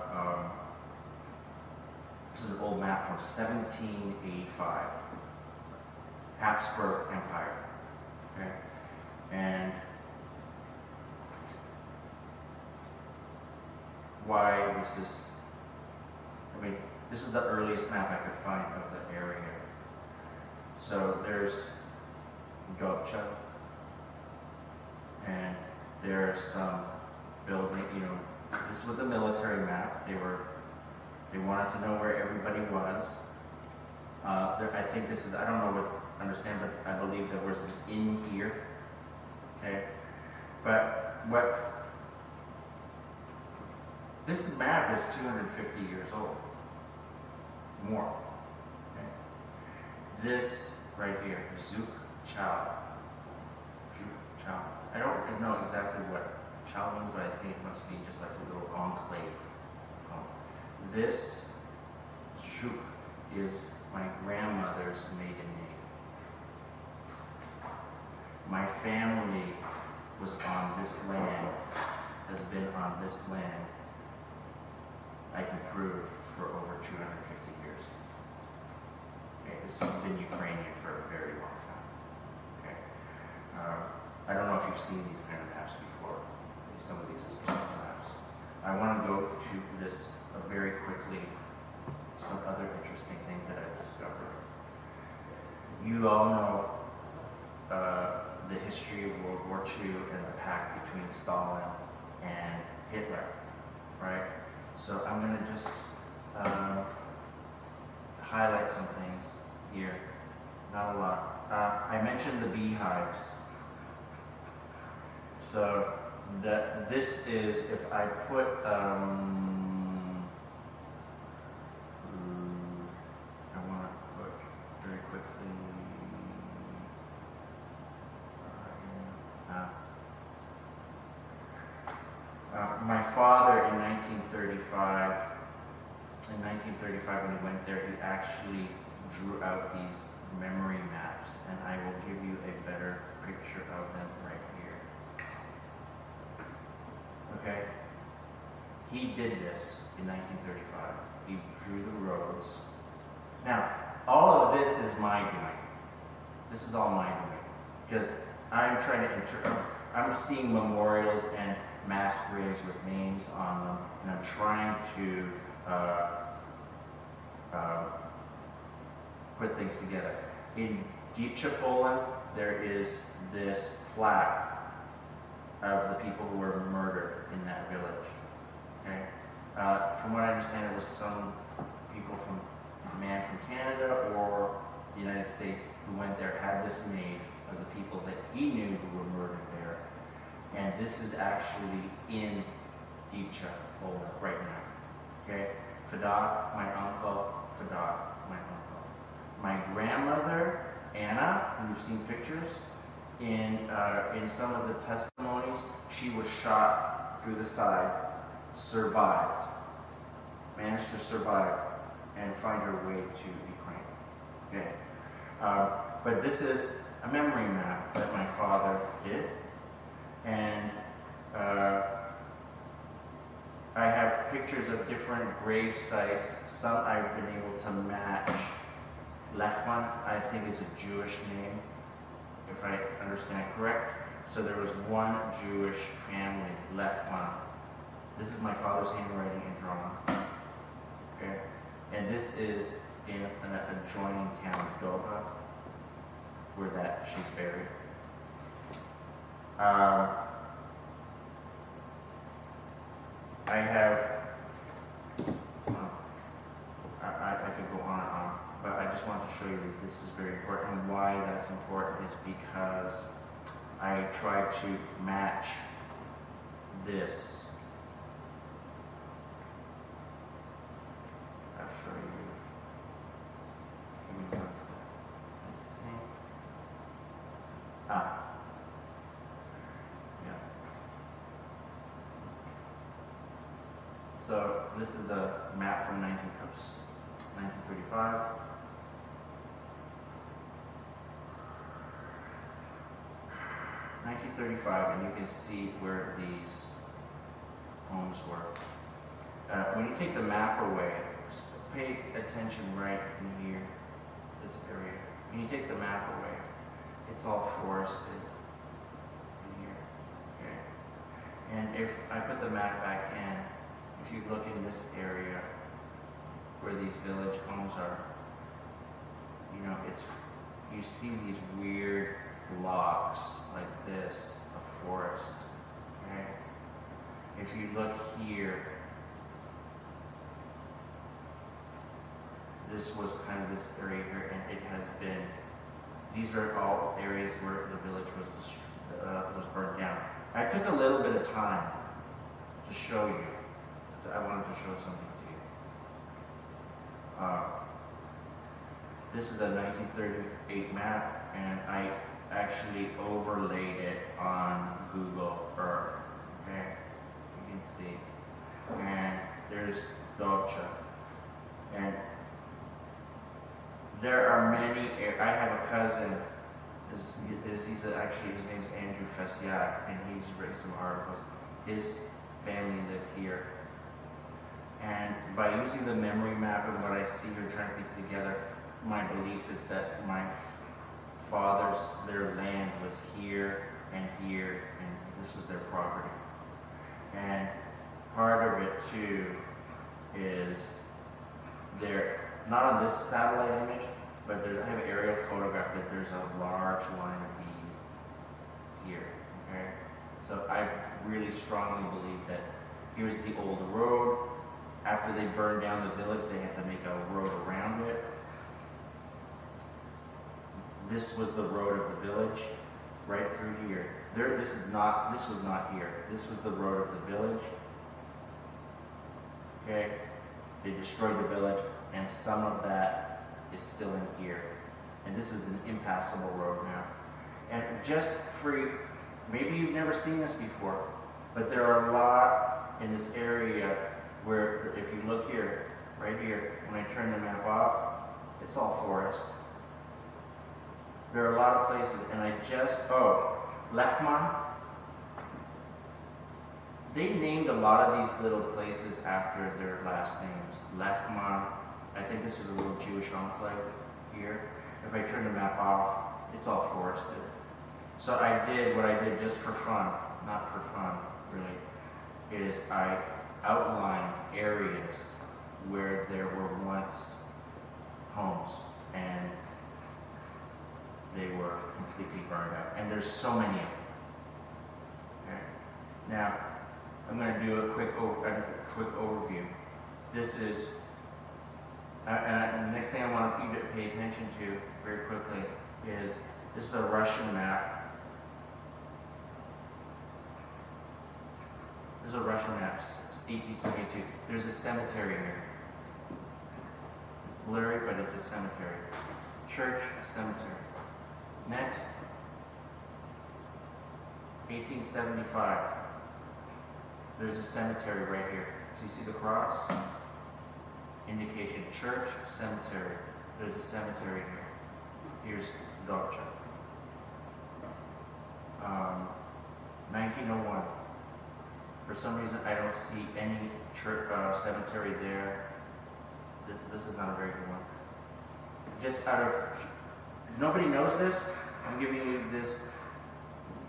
this is an old map from 1785, Habsburg Empire, okay? And why this is, this is the earliest map I could find of the area. So there's Dobcha, and there's some building, this was a military map. They were They wanted to know where everybody was. I think this is, I don't know understand, but I believe there was an inn here. Okay? But this map is 250 years old. More. Okay? This right here, Zuk Chow. Zuk Chow. I don't know exactly what Chow means, but I think it must be just like a little enclave. This Zuk is my grandmother's maiden name. My family was on this land, has been on this land, I can prove, for over 250 years. Okay, this has been Ukrainian for a very long time. Okay, I don't know if you've seen these kind of maps before, some of these historical maps. I want to go to this very quickly, some other interesting things that I've discovered. You all know the history of World War II and the pact between Stalin and Hitler, right? So I'm going to just highlight some things here, not a lot. I mentioned the beehives. So this is, if I put, I want to put very quickly, my father in 1935, when he went there, he actually drew out these memory maps, and I will give you a better picture of them right here. Okay? He did this in 1935. He drew the roads. Now, all of this is my doing. This is all my doing. Because I'm trying to I'm seeing memorials and mass graves with names on them, and I'm trying to put things together. In Lviv, Poland, there is this plaque of the people who were murdered in that village. Okay, from what I understand, it was some people a man from Canada or the United States who went there, had this name of the people that he knew who were murdered there. And this is actually in Lviv, Poland, right now. Okay? Fadak, my uncle. Fadak, my uncle. My grandmother, Anna, who you've seen pictures, in some of the testimonies, she was shot through the side, survived, managed to survive, and find her way to Ukraine. Okay? But this is a memory map that my father did. And I have pictures of different grave sites. Some I've been able to match. Lechman, I think, is a Jewish name, if I understand correct. So there was one Jewish family, Lechman. This is my father's handwriting and drawing. Okay, and this is in an adjoining town, Doha, where she's buried. I have, I could go on and on, but I just want to show you that this is very important. And why that's important is because I tried to match this. I'll show you. Give me 1 second. Yeah. So this is a map from 1935. And you can see where these homes were. When you take the map away, pay attention right in here, this area. When you take the map away, it's all forested in here. Okay. And if I put the map back in, if you look in this area where these village homes are, you know, you see these weird blocks like this of forest. Okay? If you look here, this was kind of this area here, and it has been, these are all areas where the village was burned down. I took a little bit of time to show you. I wanted to show something to you. This is a 1938 map, and I actually overlaid it on Google Earth. Okay, you can see. And there's Dolce. And there are many, I have a cousin, actually his name's Andrew Fessiak, and he's written some articles. His family lived here. And by using the memory map and what I see here trying to piece together, my belief is that my father's, their land was here, and this was their property. And part of it too is there, not on this satellite image, but I have an aerial photograph that there's a large line of bees here, okay? So I really strongly believe that here's the old road. After they burned down the village, they had to make a road around it. This was the road of the village, right through here. This was not here. This was the road of the village. Okay? They destroyed the village, and some of that is still in here. And this is an impassable road now. And just maybe you've never seen this before, but there are a lot in this area where, if you look here, right here, when I turn the map off, it's all forest. There are a lot of places, and Lechman, they named a lot of these little places after their last names. Lechman, I think this was a little Jewish enclave here. If I turn the map off, it's all forested. So what I did just for fun, not for fun, really, is I outlined areas where there were once homes, and they were completely burned out. And there's so many of them. Okay? Now, I'm going to do a quick overview. This is, and the next thing I want you to pay attention to very quickly is, this is a Russian map. This is a Russian map, 1872. There's a cemetery here. It's blurry, but it's a cemetery. Church, cemetery. Next, 1875. There's a cemetery right here. So you see the cross? Indication, church, cemetery. There's a cemetery here. Here's Dolce. 1901. For some reason, I don't see any church, cemetery there. This is not a very good one. Just nobody knows this. I'm giving you this.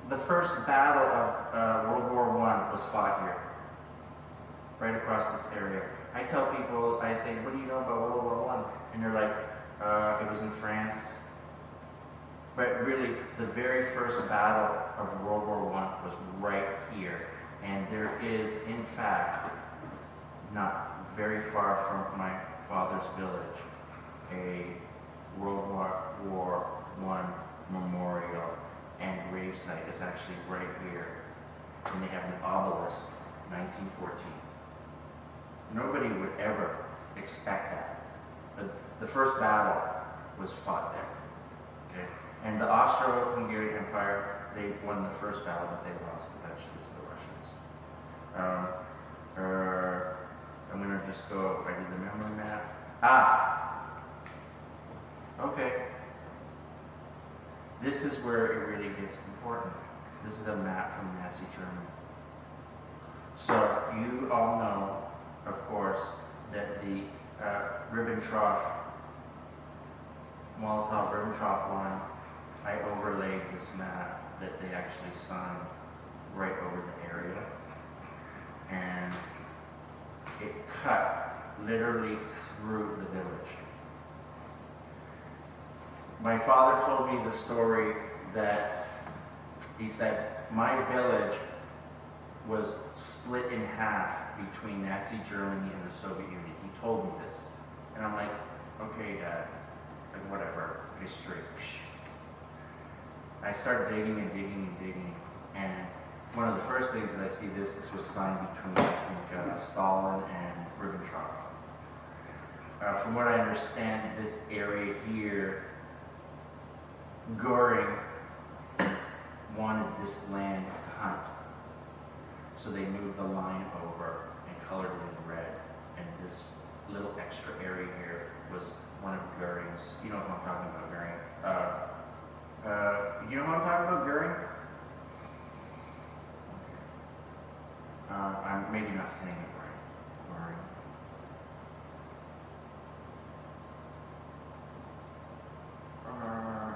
The first battle of World War I was fought here, right across this area. I tell people, I say, what do you know about World War I? And they're like, it was in France. But really, the very first battle of World War I was right here. And there is, in fact, not very far from my father's village, a World War I memorial and grave site is actually right here. And they have an obelisk, 1914. Nobody would ever expect that. But the first battle was fought there. Okay? And the Austro-Hungarian Empire, they won the first battle, but they lost eventually to the Russians. I'm going to just go, I did the memory map. Okay. This is where it really gets important. This is a map from Nazi Germany. So you all know, of course, that the Molotov-Ribbentrop line, I overlaid this map that they actually signed right over the area. And it cut literally through the village. My father told me the story that he said, my village was split in half between Nazi Germany and the Soviet Union. He told me this. And I'm like, okay, Dad, like whatever, history. I started digging and digging and digging, and one of the first things that I see this was signed between I think, Stalin and Ribbentrop. From what I understand, this area here, Goering wanted this land to hunt. So they moved the line over and colored it in red. And this little extra area here was one of Goering's. You know what I'm talking about, Goering? You know what I'm talking about, Goering? I'm maybe not saying it right. Goering.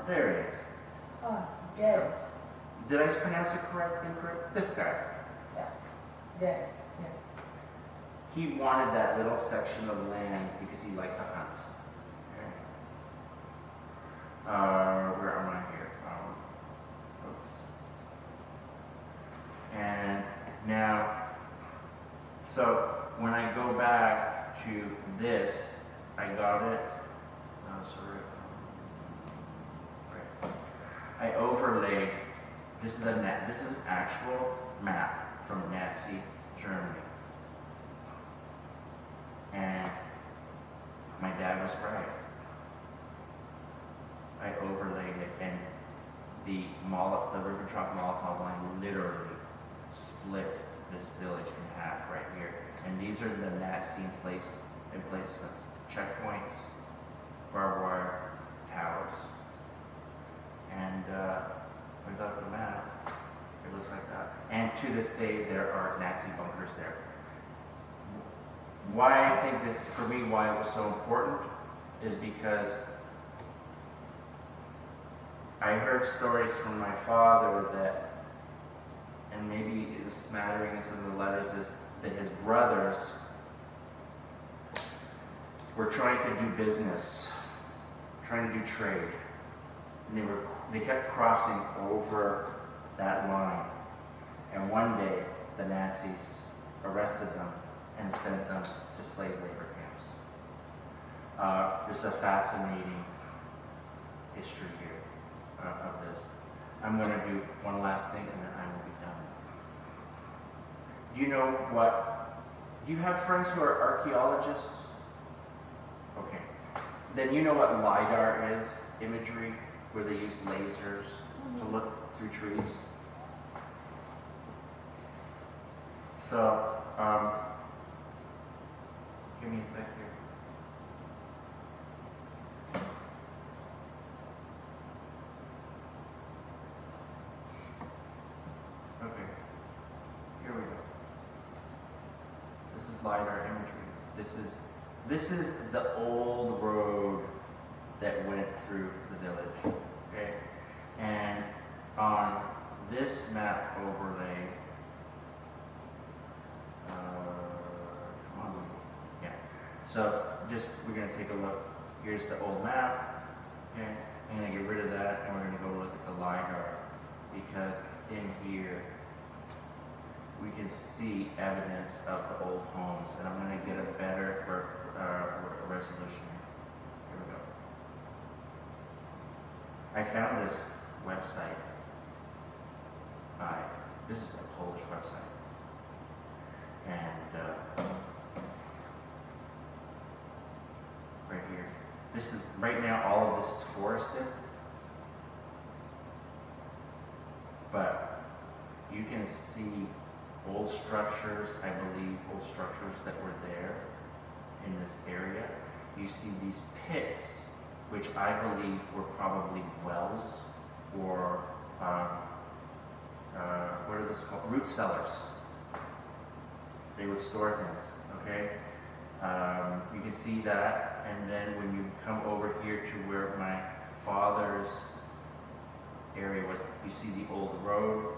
There it is. Oh, Gary. Did I pronounce it correct? Incorrect? This guy. Yeah. Gary. Yeah. He wanted that little section of land because he liked to hunt. Okay. Where am I here? Oops. And now, so when I go back to this, I got it. Oh, sorry. I overlaid. This is an actual map from Nazi Germany. And my dad was right. I overlaid it, and the Ribbentrop-Molotov line literally split this village in half right here. And these are the Nazi emplacements, checkpoints, barbed wire, towers. And without the map, it looks like that. And to this day, there are Nazi bunkers there. Why I think this, for me, why it was so important is because I heard stories from my father that, and maybe the smattering in some of the letters, is that his brothers were trying to do business, trying to do trade. And they kept crossing over that line. And one day, the Nazis arrested them and sent them to slave labor camps. There's a fascinating history here of this. I'm going to do one last thing and then I will be done. Do you know what? Do you have friends who are archaeologists? Okay. Then you know what LiDAR is, imagery, where they use lasers to look through trees. So, give me a sec here. Okay, here we go. This is LiDAR imagery. This is the old road that went through the village. Okay, and on this map overlay. Come on. Yeah. So we're going to take a look. Here's the old map. Okay. I'm going to get rid of that and we're going to go look at the LiDAR because in here we can see evidence of the old homes and I'm going to get a better resolution. Here we go. I found this website. This is a Polish website. And right here, this is right now. All of this is forested, but you can see old structures. I believe old structures that were there in this area. You see these pits, which I believe were probably wells or what are those called? Root cellars. They would store things, okay? You can see that, and then when you come over here to where my father's area was, you see the old road,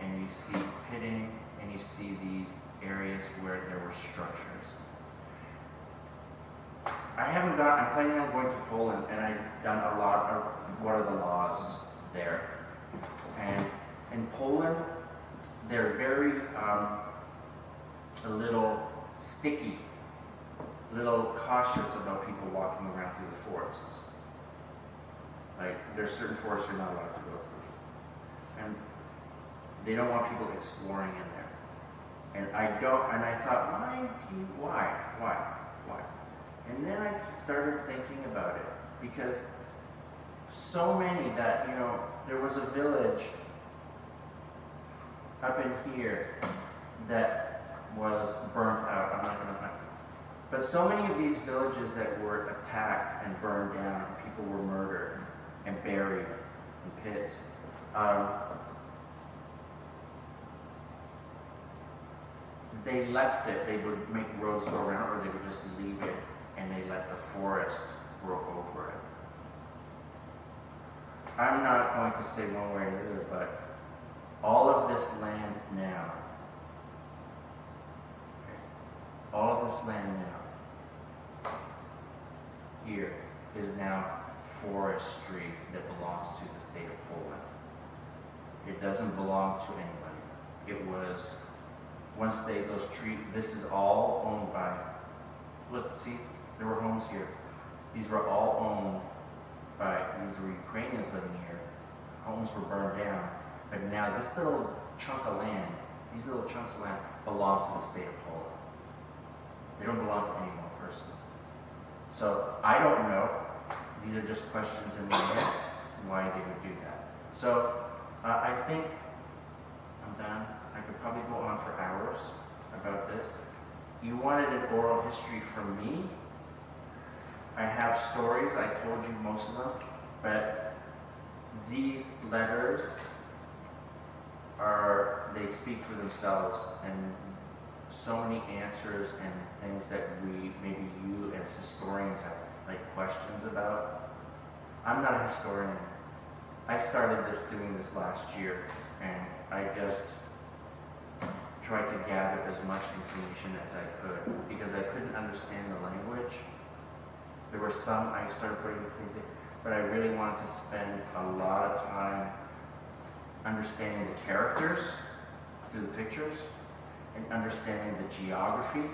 and you see pitting, and you see these areas where there were structures. I'm planning on going to Poland, and I've done a lot of what are the laws there. And in Poland, they're very a little sticky little cautious about people walking around through the forests. Like, there's certain forests you're not allowed to go through. And they don't want people exploring in there. And I thought, why? And then I started thinking about it, because so many that, there was a village up in here that was burnt out. I'm not going to find it. But so many of these villages that were attacked and burned down, people were murdered and buried in pits. They left it. They would make roads go around, or they would just leave it, and they let the forest grow over it. I'm not going to say one way or the other, but all of this land now, all of this land now, here, is now forestry that belongs to the state of Poland. It doesn't belong to anybody. It was, once those trees, this is all owned by, look, see, there were homes here. These were all owned by, these were Ukrainians living here. Homes were burned down. But now this little chunk of land, these little chunks of land belong to the state of Poland. They don't belong to any one person. So I don't know. These are just questions in my head why they would do that. So I think I'm done. I could probably go on for hours about this. You wanted an oral history from me. I have stories. I told you most of them. But these letters they speak for themselves, and so many answers and things that maybe you as historians have like questions about. I'm not a historian. I started doing this last year, and I just tried to gather as much information as I could, because I couldn't understand the language. There were some, I started putting things in, but I really wanted to spend a lot of time understanding the characters through the pictures and understanding the geography,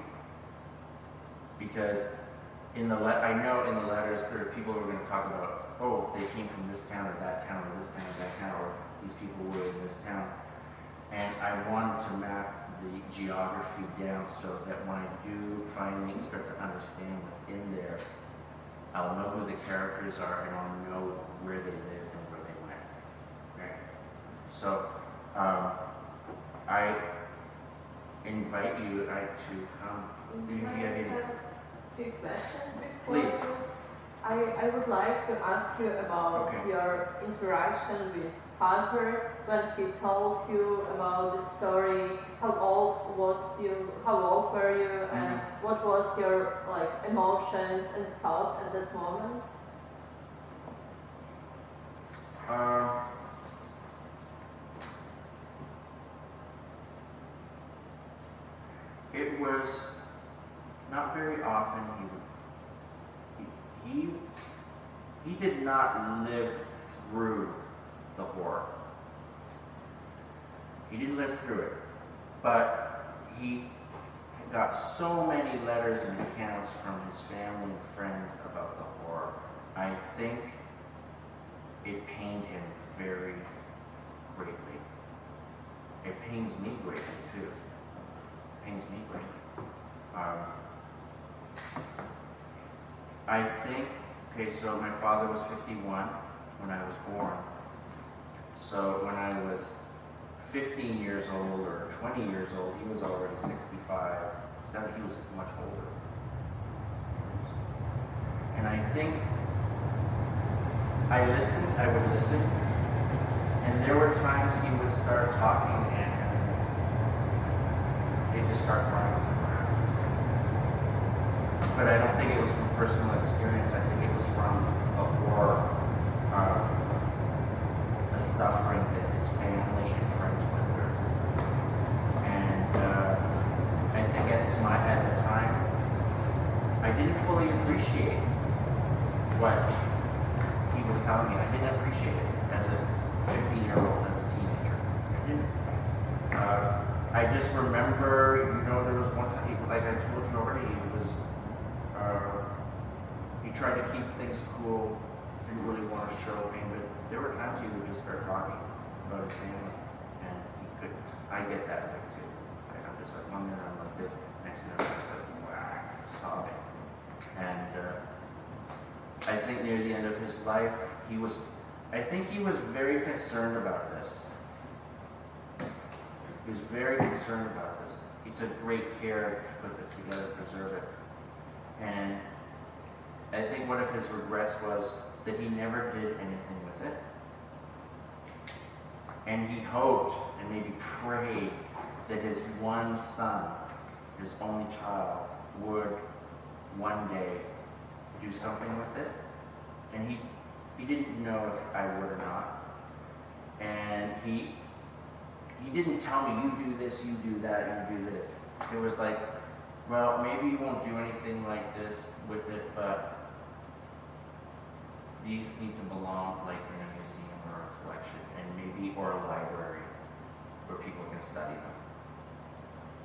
because I know in the letters there are people who are going to talk about, oh, they came from this town or that town or this town or that town, or these people were in this town. And I wanted to map the geography down so that when I do finally start to understand what's in there, I'll know who the characters are, and I'll know where they lived and where they went. Right? So I invite you to come. Do you have any? Few questions before. Please. I would like to ask you about your interaction with father when he told you about the story. How old were you, and what was your emotions and thoughts at that moment? It was not very often he did not live through the horror. He didn't live through it, but he got so many letters and accounts from his family and friends about the horror. I think it pained him very greatly. It pains me greatly too. It pains me greatly. I think, so my father was 51 when I was born. So when I was 15 years old or 20 years old, he was already 65, 70, he was much older. And I think I would listen, and there were times he would start talking and he'd just start crying. But I don't think it was from personal experience. I think it was from the horror of the suffering that his family and friends went through. And I think at the time, I didn't fully appreciate what he was telling me. I didn't appreciate it as a 15-year-old, as a teenager. I didn't. I just remember, there was one time, like I told you already, He tried to keep things cool, didn't really want to show pain, but there were times he would just start talking about his family, and he could. I get that way too. I'm just like, one minute I'm like this, next minute I'm just like, wow, sobbing. And I think near the end of his life, I think he was very concerned about this. He was very concerned about this. He took great care to put this together, preserve it. And I think one of his regrets was that he never did anything with it. And he hoped and maybe prayed that his one son, his only child, would one day do something with it. And he didn't know if I would or not. And he didn't tell me, you do this, you do that, you do this. It was like, well, maybe you won't do anything like this with it, but these need to belong like in a museum or a collection, and maybe or a library where people can study them.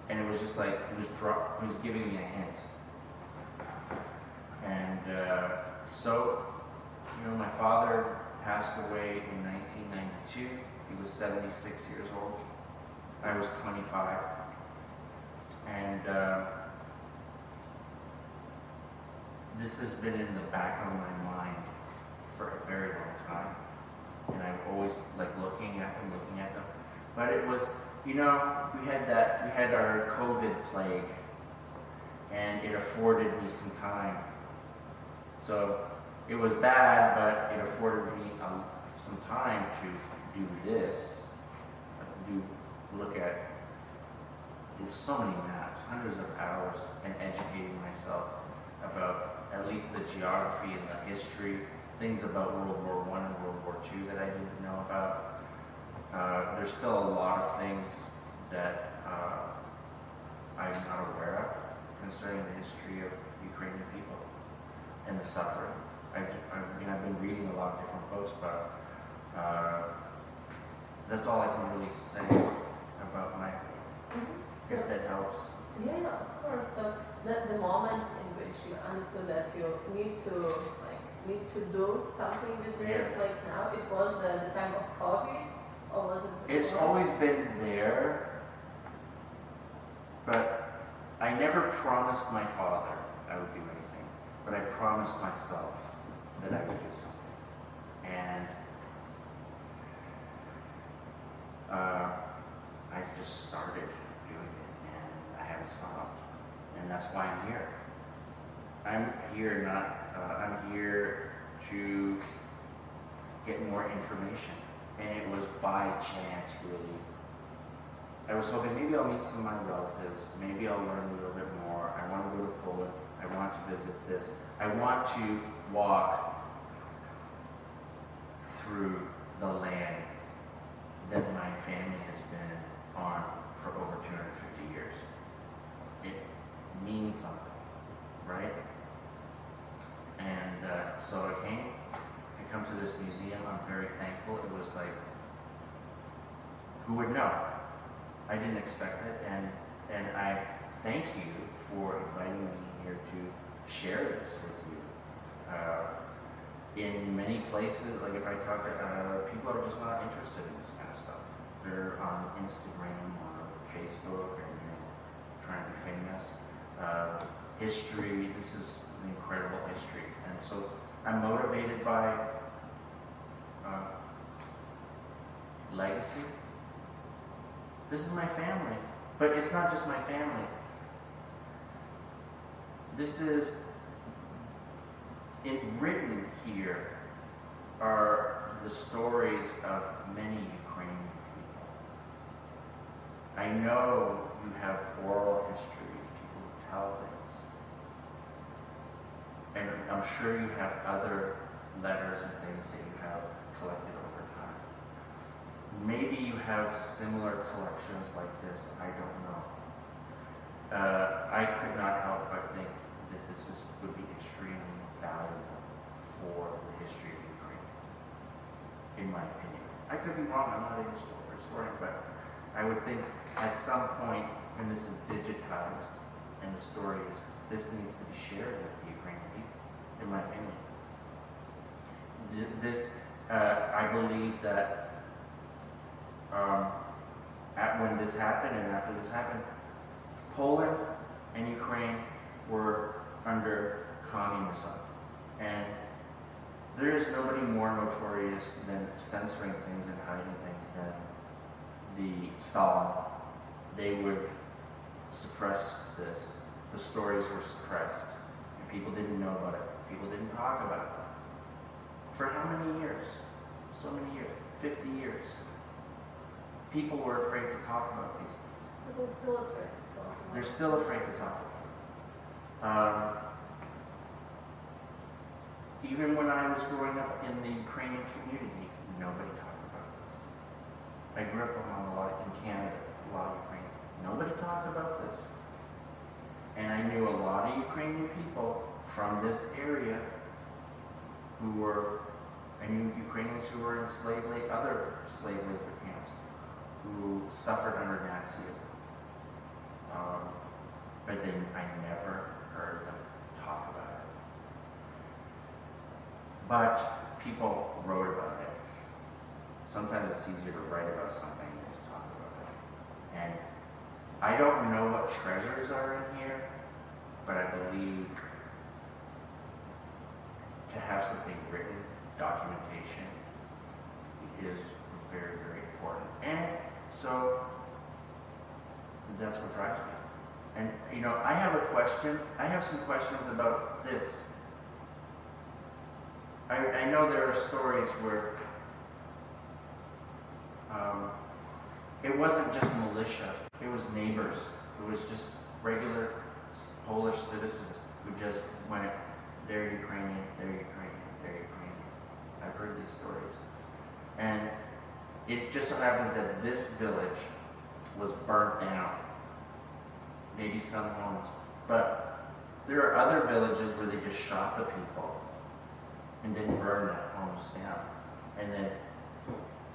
And it was just like he was giving me a hint. And so, my father passed away in 1992. He was 76 years old. I was 25. And this has been in the back of my mind for a very long time. And I'm always like looking at them. But it was, we had our COVID plague, and it afforded me some time. So it was bad, but it afforded me some time to do this, look at so many maps, hundreds of hours, and educating myself about at least the geography and the history, things about World War I and World War II that I didn't know about. There's still a lot of things that I'm not aware of concerning the history of Ukrainian people and the suffering. I've been reading a lot of different books, but that's all I can really say about my. So, if that helps. Yeah, of course. So the moment in which you understood that you need to do something with this, Yes. like now, it was the time of COVID, or was it? It's always been there, but I never promised my father I would do anything, but I promised myself that I would do something. And I just started doing it, and I haven't stopped. And that's why I'm here. I'm here to get more information. And it was by chance, really. I was hoping maybe I'll meet some of my relatives. Maybe I'll learn a little bit more. I want to go to Poland. I want to visit this. I want to walk through the land that my family has been on for over 250 years. It means something, right? And so I come to this museum. I'm very thankful. It was like, who would know? I didn't expect it, and I thank you for inviting me here to share this with you. In many places, like if I talk to people are just not interested in this kind of stuff. They're on Instagram or Facebook and trying to be famous. History, this is an incredible history, and so I'm motivated by legacy. This is my family, but it's not just my family. This is written here are the stories of many Ukrainian people. I know you have oral history, people who tell things. And I'm sure you have other letters and things that you have collected over time. Maybe you have similar collections like this, I don't know. I could not help but think that this would be extremely valuable for the history of Ukraine, in my opinion. I could be wrong, I'm not a historian, but I would think at some point when this is digitized and the story is this needs to be shared with the Ukrainian people, in my opinion. I believe that when this happened and after this happened, Poland and Ukraine were under communism. And there is nobody more notorious than censoring things and hiding things than the Stalin. They would suppress this. The stories were suppressed. And people didn't know about it. People didn't talk about it. For how many years? So many years. 50 years. People were afraid to talk about these things. People are still afraid to talk about it. They're still afraid to talk about it. Even when I was growing up in the Ukrainian community, nobody talked about this. I grew up around a lot in Canada, a lot of Ukrainian. Nobody talked about this. And I knew a lot of Ukrainian people from this area I knew Ukrainians who were in other slave labor camps, who suffered under Nazism. But then I never heard them talk about it. But people wrote about it. Sometimes it's easier to write about something than to talk about it. And I don't know what treasures are in here, but I believe to have something written, documentation, is very, very important. And so that's what drives me. And I have a question. I have some questions about this. I know there are stories where it wasn't just militia, it was neighbors. It was just regular Polish citizens who just went, they're Ukrainian, they're Ukrainian, they're Ukrainian. I've heard these stories. And it just so happens that this village was burnt down. Maybe some homes. But there are other villages where they just shot the people and didn't burn the homes down. And then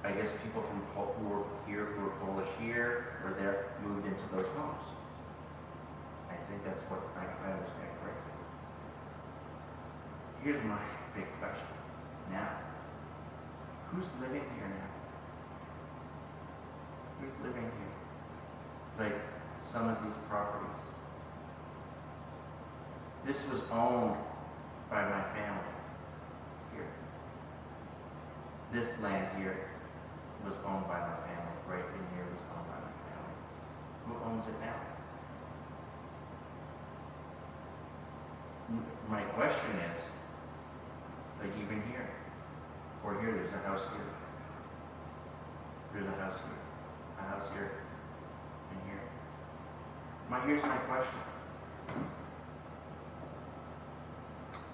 I guess people who were here, who were Polish here, or there, moved into those homes. I think that's what I understand correctly. Here's my big question. Now, who's living here now? Who's living here? Like some of these properties. This was owned by my family here. This land here was owned by my family. Right in here was owned by my family. Who owns it now? My question is, like even here, or here, there's a house here. There's a house here, and here. Here's my question.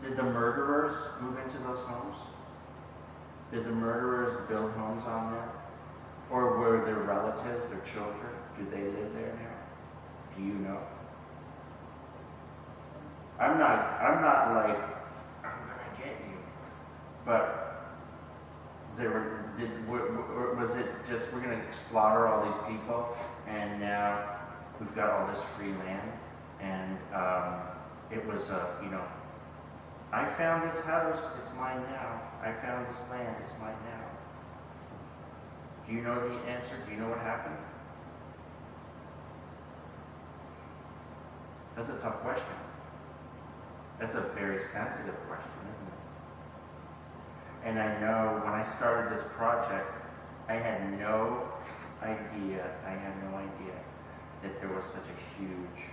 Did the murderers move into those homes? Did the murderers build homes on them? Or were their relatives, their children, do they live there now? Do you know? I'm not like, I'm gonna get you. But was it just, we're gonna slaughter all these people, and now we've got all this free land, and it was, I found this house, it's mine now. I found this land, it's mine now. Do you know the answer? Do you know what happened? That's a tough question. That's a very sensitive question, isn't it? And I know when I started this project, I had no idea that there was such a huge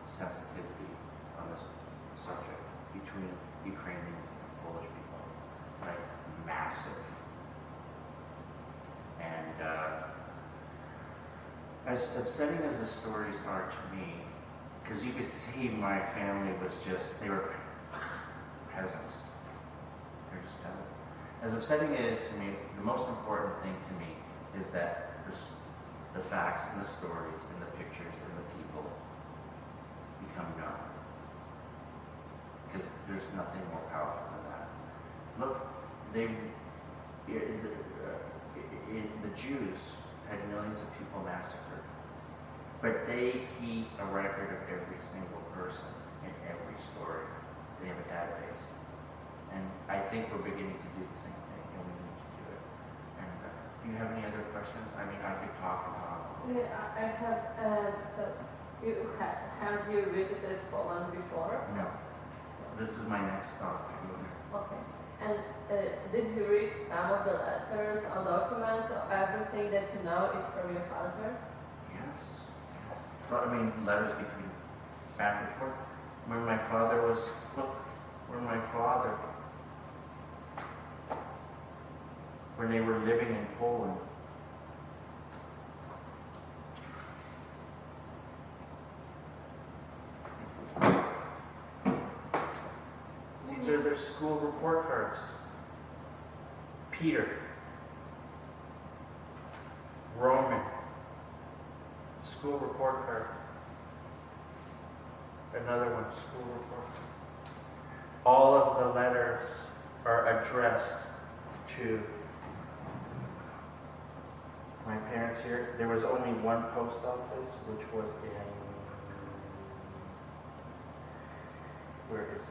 sensitivity on this subject between Ukrainians and Polish people. Like, massive. And as upsetting as the stories are to me, because you could see my family was just, they were peasants. They're just peasants. As upsetting it is to me, the most important thing to me is that the facts and the stories and the pictures and the people become known. Because there's nothing more powerful than that. Look, the Jews had millions of people massacred. But they keep a record of every single person in every story. They have a database. And I think we're beginning to do the same thing, and we need to do it. And do you have any other questions? I mean, I could talk and talk. Yeah, I have, so have you visited Poland before? No. This is my next stop. Okay. And did you read some of the letters or documents or everything that you know is from your father? Yes. Well, I mean, letters between back and forth. When my father was, look, when they were living in Poland, these are their school report cards. Peter, Roman, school report card. Another one, school report card. All of the letters are addressed to my parents here. There was only one post office, which was in, where is it?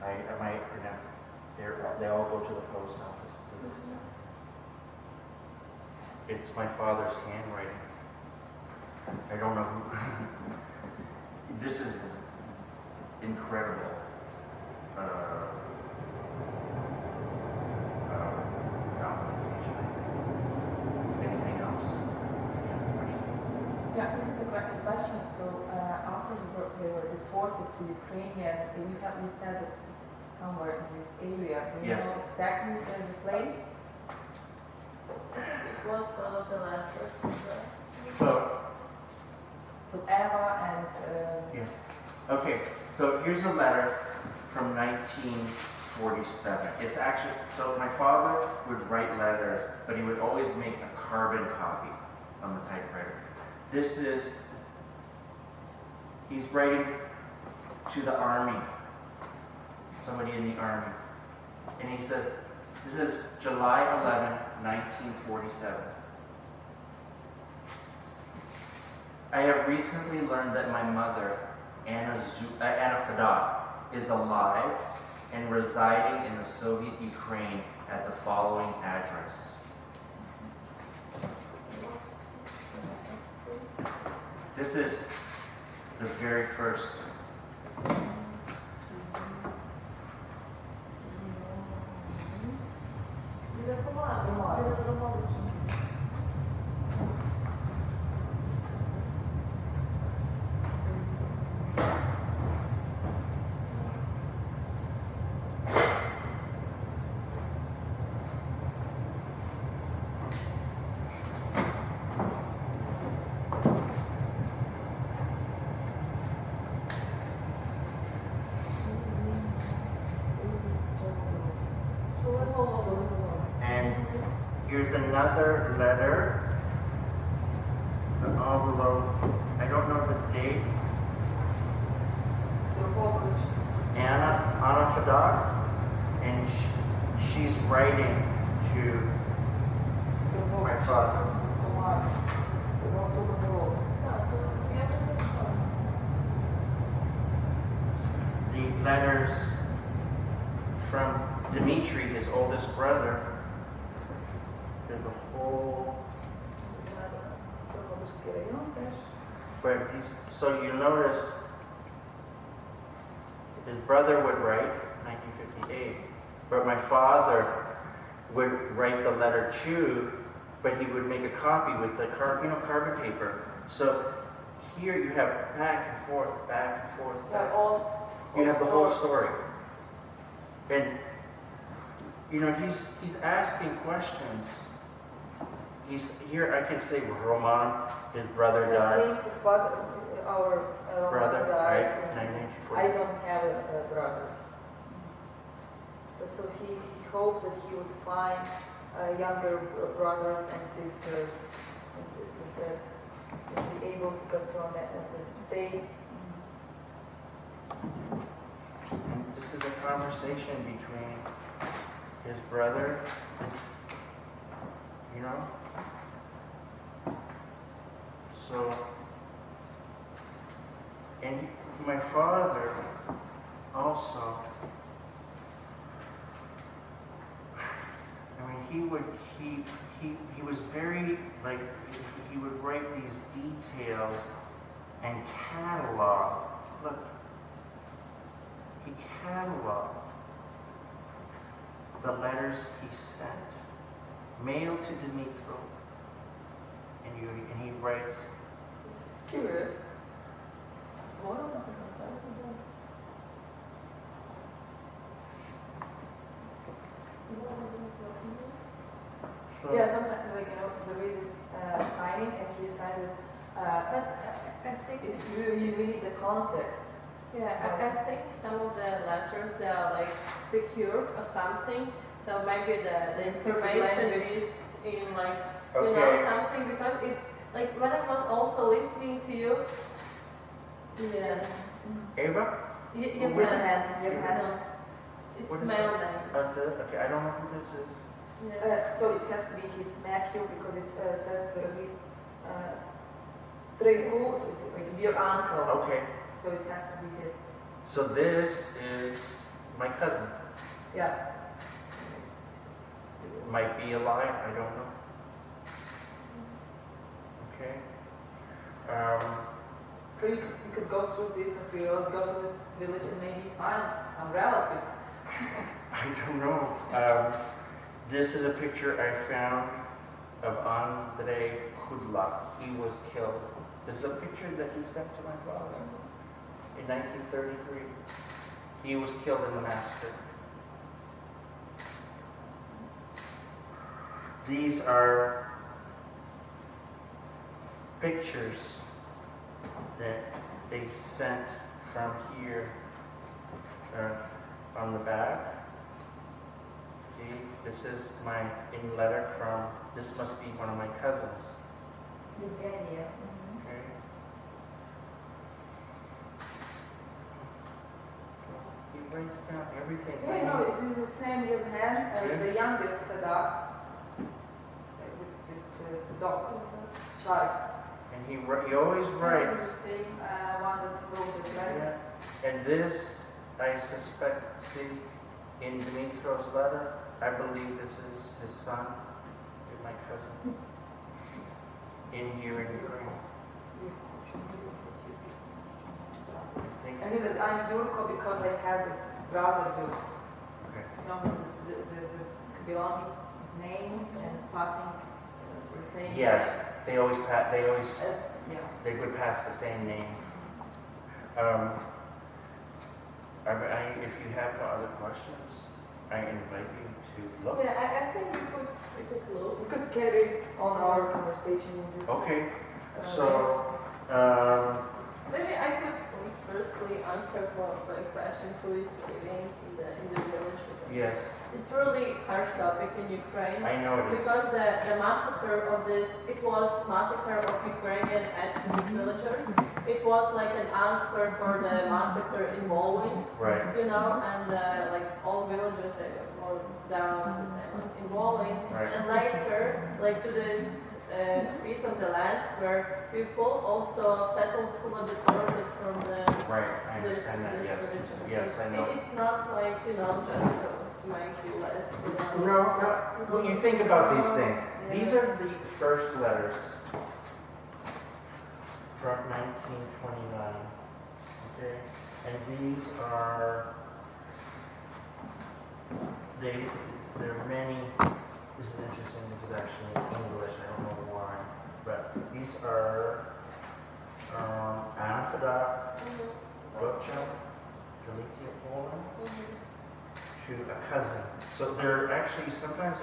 I might pronounce. They all go to the post office to this day. It's my father's handwriting. I don't know who. This is incredible. Anything else? Yeah, this is a great question. So after they were deported to Ukraine, you said that it's somewhere in this area. Do you Yes. know exactly the place? It was one of the letters. So, Eva and yeah. Okay, so here's a letter from 1947. It's actually, so my father would write letters, but he would always make a carbon copy on the typewriter. This is, he's writing to the army, somebody in the army. And he says, this is July 11, 1947. I have recently learned that my mother, Anna Fadak, is alive and residing in the Soviet Ukraine at the following address. This is the very first. And here's another letter. The envelope, I don't know the date. Anna Fadak, and she's writing to my father. The letters from Dmitri, his oldest brother. There's a whole. But so you notice his brother would write 1958, but my father would write the letter too, but he would make a copy with the carbon paper. So here you have back and forth, back and forth. You have the whole story. And he's asking questions. He's here. I can say Roman, his brother died. Since his father, our Brother died, died, I 1940. don't have a brother. So he hoped that he would find younger brothers and sisters, and that he'd be able to go to the States. And this is a conversation between his brother, So, and my father also, I mean, he would keep, he was very, like, he would write these details and catalog. Look, he cataloged the letters he sent, mailed to Dmitro, and he writes, Curious. so, Yeah, sometimes, like, there is this signing and he signed it, But I think if you need the context. yeah, I think some of the letters they are like secured or something. So maybe the information language. is in like Okay. something because it's like when I was also listening to you. Yeah. Ava? Johannes. It's What is male that? name. That's it? Okay, I don't know who this is. Yeah. So it has to be his nephew because it says his Strejku, it's like dear uncle. Okay, So it has to be his. so this is my cousin. Yeah. Might be alive, I don't know. Okay. So you could go through these materials, go to this village and maybe find some relatives. I don't know. This is a picture I found of Andrei Kudla. He was killed. This is a picture that he sent to my father in 1933. He was killed in the massacre. These are pictures that they sent from here on the back. See, this is my in letter from, this must be one of my cousins. Evgenia. Okay. So he writes down everything. Yeah, no, it's in the same Yevhen as the youngest Fedor. This dog, Shark. And he always writes. The same one that wrote this letter. Yeah. And this, I suspect, see, in Dimitro's letter, I believe this is his son, and my cousin, in here in Ukraine. I think. I knew that I'm Yurko because I had a brother Yurko. Okay. You know, the belonging names and passing the same. Yes, they always pass. They always. Yeah. They would pass the same name. If you have no other questions, I invite you to look. Yeah, I think we could look. We could carry on our conversation in this. Okay. So. Maybe I could like, firstly answer the question who is living in the village because Yes, it's really harsh topic in Ukraine. I know it is. Because the massacre of this, it was massacre of Ukrainian ethnic villagers. It was like an answer for the massacre in Volyn, Right. and like all villages they were more down the same as in Volyn. Right. And later, like to this piece of the land where people also settled who were deported from the Right. I this understand that. Yes. religion. Yes, So I know. It's not like just to make you less. No, when you think about these things, these are the first letters from 1929. Okay, and these are there are many. This is interesting. This is actually English. I don't know why, but these are Anna Fedor, Gotcha, Galicia, Poland, to a cousin. So they're actually, sometimes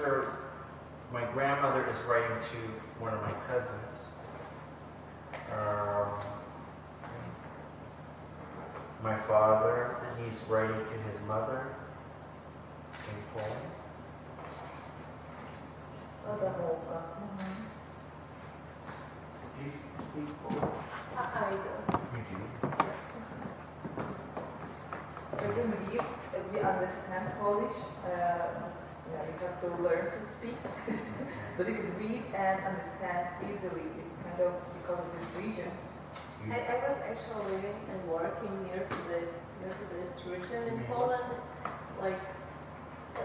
my grandmother is writing to one of my cousins. My father, he's writing to his mother in Poland. Do you speak Polish? I don't. You do? Like in Lviv, we understand Polish. You have to learn to speak. but you can read and understand easily. It's kind of because of this region. I was actually living and working near to this region in Poland. Like,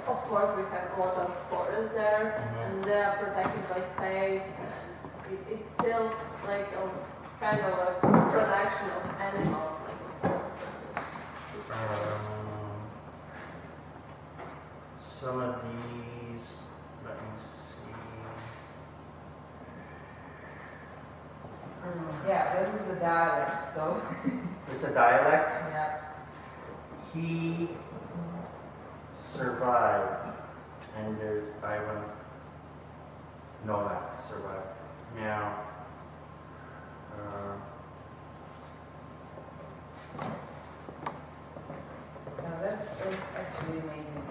of course, we have a lot of forests there, and they are protected by state, and it's still like a kind of a production of animals, like some of these, let me see. Yeah, this is the dialect, so. It's a dialect. Yeah. He survived, and there's Ivan Novak survived. Now, Now that's actually amazing.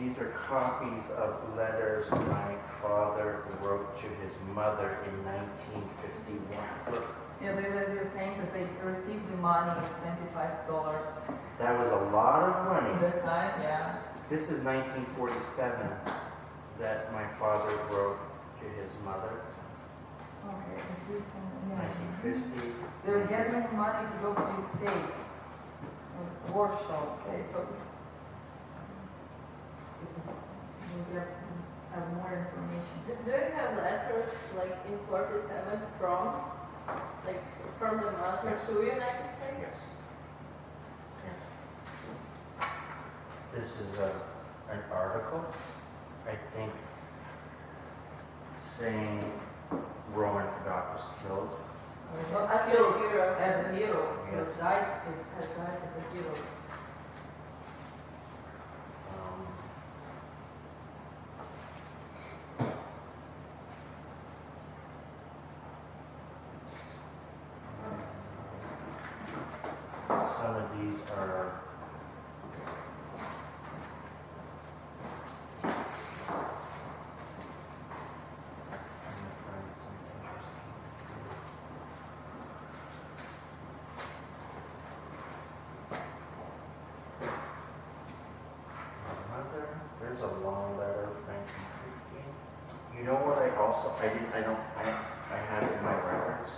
these are copies of letters my father wrote to his mother in 1951. Look, Yeah, they were saying that they received the money of $25 that was a lot of money. at that time, yeah. This is 1947 that my father wrote to his mother. Okay, and here's some, yeah. 1950. They were gathering money to go to the States. Warsaw, okay, so we have more information. Do you have letters like in 47 from the mother to the United States? Yes. Yeah. This is an article, I think, saying Roman Forgot was killed. Well, As a hero. As a hero. He Yes. has died as a hero. Some of these are there's a long letter of 1915. You know what I also, I have it in my records.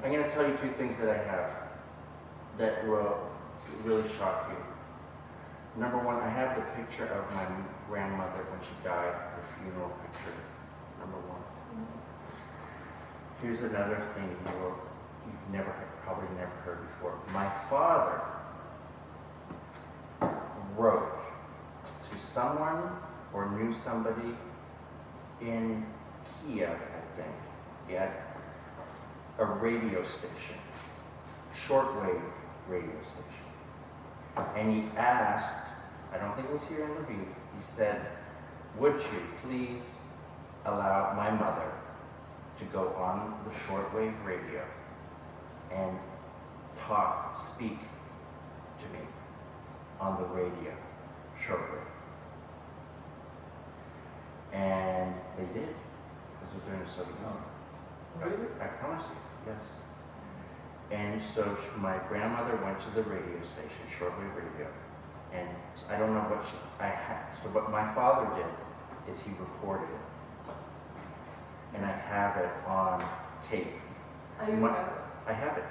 I'm going to tell you two things that I have that will really shock you. Number one, I have the picture of my grandmother when she died, the funeral picture. Number one. Here's another thing you've probably never heard before. My father wrote to someone or knew somebody in Kiev, I think. He had a radio station, shortwave radio station. And he asked, I don't think it was here in Lviv, he said, would you please allow my mother to go on the shortwave radio and speak to me on the radio, shortwave. And they did. This was during the Soviet Union. Really? I promise you, yes. And so my grandmother went to the radio station, shortwave radio, and I don't know what so what my father did is he recorded it. And I have it on tape. I have it.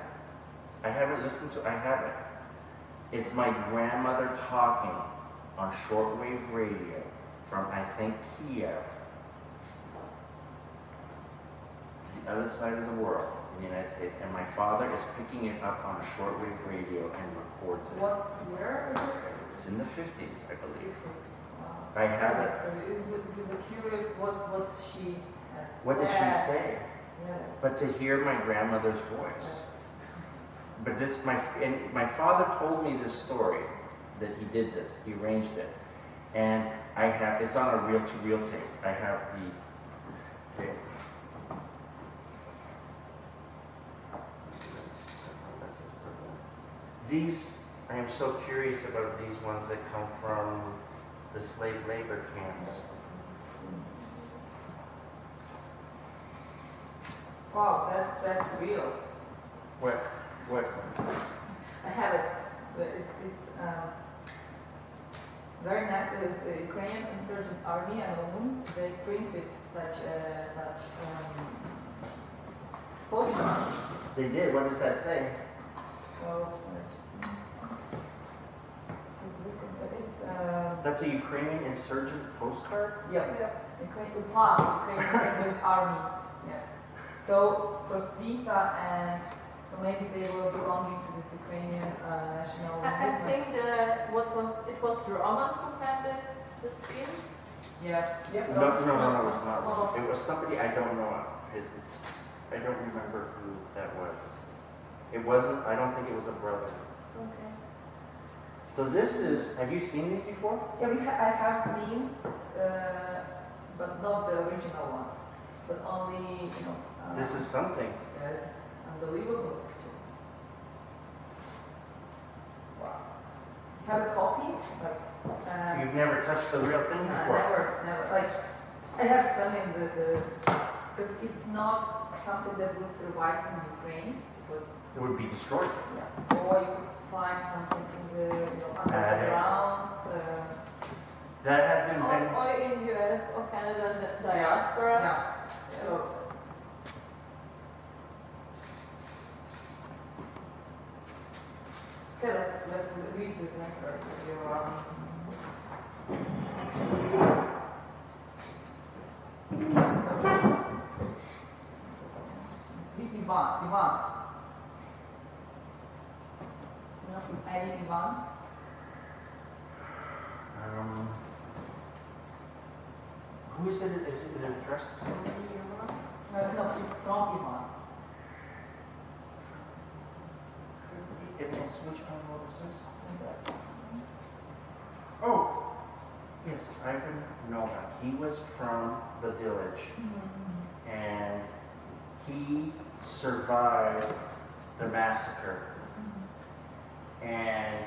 I haven't listened to I have it. It's my grandmother talking on shortwave radio from, I think, Kiev, the other side of the world, in the United States, and my father is picking it up on a shortwave radio and records it. What year is it? It's in the 50s, I believe. Wow. I have it. So it would be curious what she has What did she said. say? Yeah. But to hear my grandmother's voice. That's- But my father told me this story, that he did this, he arranged it. And it's on a reel-to-reel tape. I have the tape. I am so curious about these ones that come from the slave labor camps. Wow, that's real. What? I have it. but it's very nice. The Ukrainian insurgent army and women, they printed such postcards. They did. What does that say? So it's That's a Ukrainian insurgent postcard? yeah. Ukrainian insurgent army. Yeah. So Prosvita and so maybe they were belonging to this Ukrainian national I movement. think it was Roman who had this scheme. Yeah. Yeah. No, it was not. It was somebody I don't know. I don't remember who that was. It wasn't. I don't think it was a brother. Okay. So this is. Have you seen these before? Yeah, I have seen, but not the original one, but only This is something. It's unbelievable. Actually. Wow. You have a copy? Like. You've never touched the real thing before. Never. Like, I have some in the because it's not something that would survive in Ukraine. It would be destroyed. Yeah. Or you could find something in the underground. That hasn't been. Or in US or Canada, the diaspora. Yeah. So. Okay, let's read this letter. Ivan. Ivan. Who is it? Is it addressed to somebody? No, it's from Ivan. Which one was this? Oh, yes, I can know that. He was from the village, and he survived the massacre. And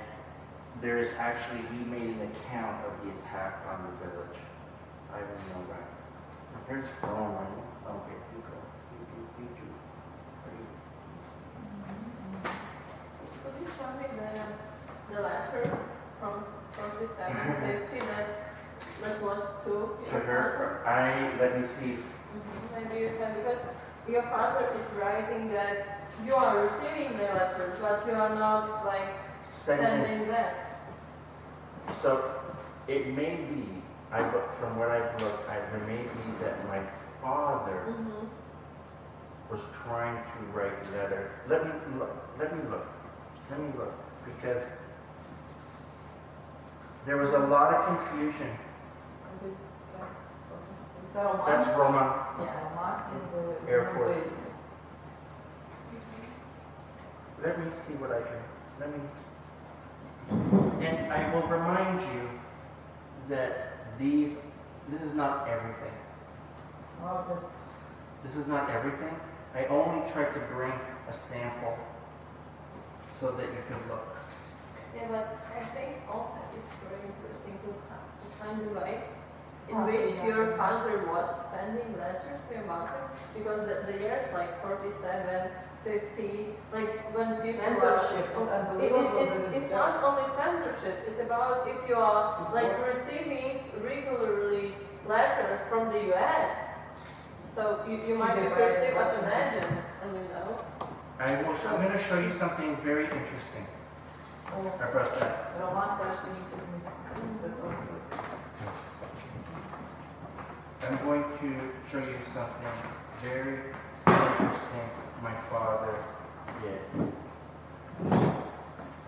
there is actually, he made an account of the attack on the village. I didn't know that. Here's Roman. Okay, you go. You do. Could you show me the letters from this activity that was to your father? Let me see. Maybe you can, because your father is writing that you are receiving the letters, but you are not like sending them. So it may be, from what I've looked, it may be that my father was trying to write letters. Let me look, because there was a lot of confusion. That's Roman. Yeah, Roman is the Air Force. Let me see what I can. And I will remind you that this is not everything. This is not everything. I only tried to bring a sample so that you can look. Yeah, but I think also it's very interesting to find a way in which your father was sending letters to your mother, because the years like 47, 50, like when people censorship. It's not only censorship, it's about if you are like receiving regularly letters from the US, so you might be perceived as an agent, and I'm going to show you something very interesting about that. I'm going to show you something very interesting my father did.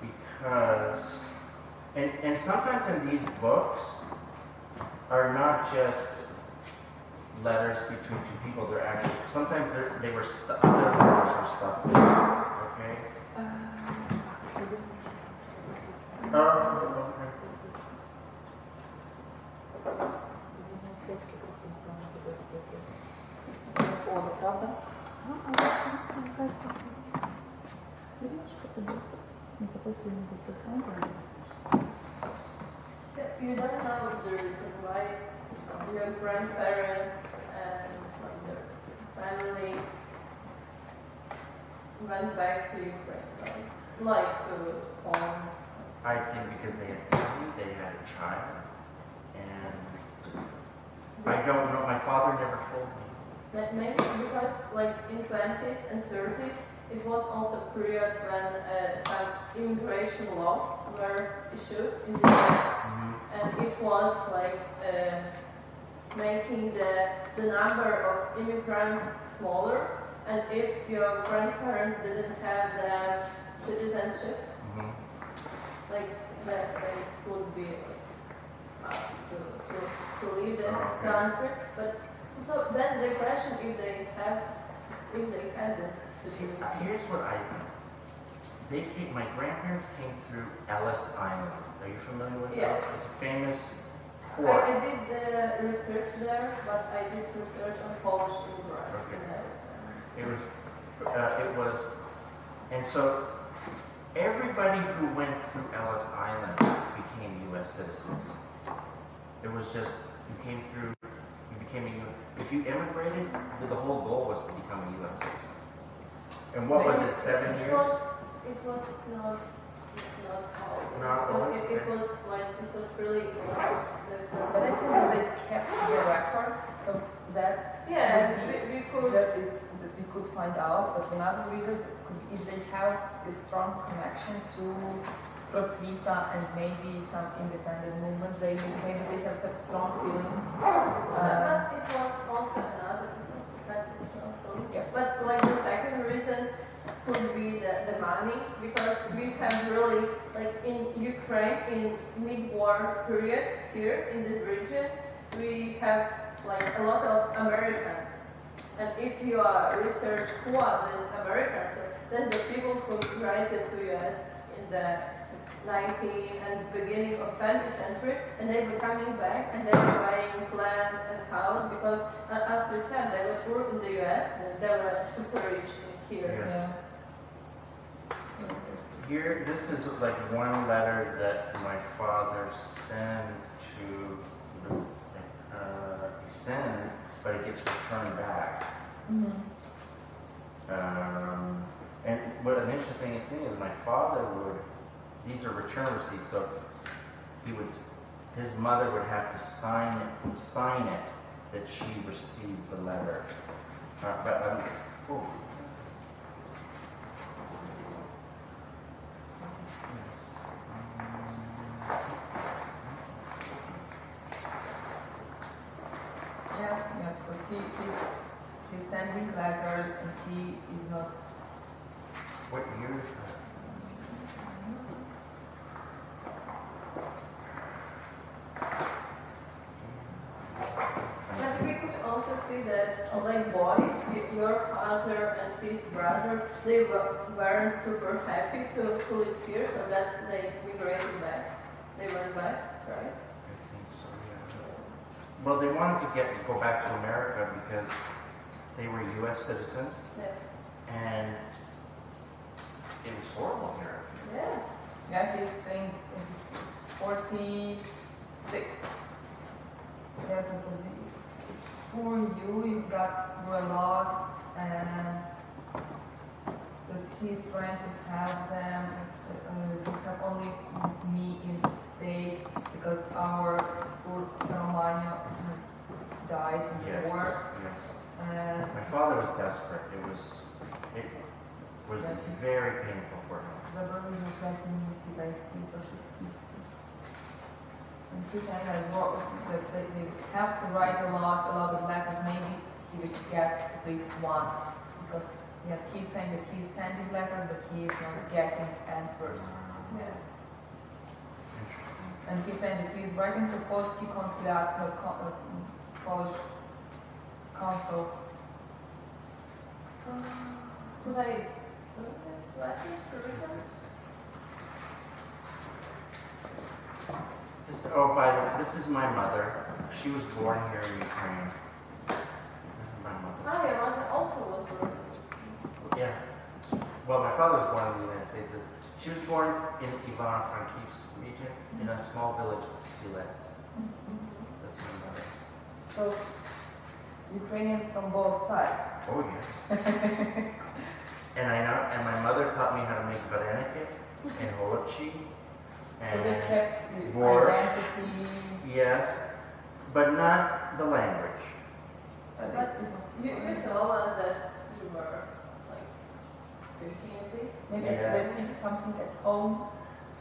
Because, and sometimes in these books are not just letters between two people, they're actually, sometimes they were stuck, their letters were stuck. Okay? So you don't know the reason why your grandparents and like their family went back to Ukraine, right? Like to Poland I think because they had family, they had a child, and I don't know. My father never told me. Maybe because like in 20s and 30s, it was also a period when some immigration laws were issued in the US, and it was like making the number of immigrants smaller, and if your grandparents didn't have the citizenship, like that they would be like, asked to leave the country. But so that's the question: if they had this. See, here's what I think. My grandparents came through Ellis Island. Are you familiar with Yeah. Ellis? It's a famous port. I did the research there, but I did research on Polish immigrants. Okay. It was, and so everybody who went through Ellis Island became U.S. citizens. It was just, you came through, you became a U.S. If you immigrated, the whole goal was to become a U.S. citizen. And what was it, 7 years? It was not all. It was like, it was really like But I think that they kept the record, so that yeah, we could. that we could find out. But another reason could be if they have a strong connection to Prosvita and maybe some independent movements. Maybe they have such strong feeling. But it was also another Yeah. But like the second reason could be the money, because we have really, like in Ukraine, in mid-war period here in this region, we have like a lot of Americans. And if you research who are these Americans, so that's the people who migrated to US in the 19th and beginning of 20th century, and they were coming back and they were buying land and cows because, as we said, they were poor in the US and they were super rich in here. Yeah. Here, this is like one letter that my father sends to, he sends, but it gets returned back. And what an interesting thing is, my father would, these are return receipts, so his mother would have to sign it that she received the letter. Yeah, because he's sending letters and he is not. What year is that? But we could also see that, like boys, your father and his brother, they weren't super happy to live here, so that's they migrated back. They went back, right? I think so, yeah. Well, they wanted to go back to America because they were U.S. citizens, Yeah. and it was horrible here. Yeah. Yeah, he's saying he's 46. Yes, it's for you got through a lot, and that he's trying to have them. We have only me in the States because our poor Romania died in the war. Yes. And My father was desperate. It was Yes. very painful for him. zabrali mu pletenici vesti fašistički. And he's saying that they have to write a lot of letters. Maybe he would get at least one. Because, yes, he's saying that he's sending letters, but he is not getting answers. Yeah. Interesting. And he's saying that he's writing to Polski consulat, Polish consul. Could I do this letter to return? By the way, this is my mother. She was born here in Ukraine. This is my mother. I also was born. Yeah. Well, my father was born in the United States. She was born in Ivano-Frankivsk region in a small village of Silets. That's my mother. So, Ukrainians from both sides. Oh, yes. And my mother taught me how to make vareniki and holochi So they checked the War. identity. Yes, but not the language. But But it was you told us that you were like speaking English. maybe Yeah. they speak something at home.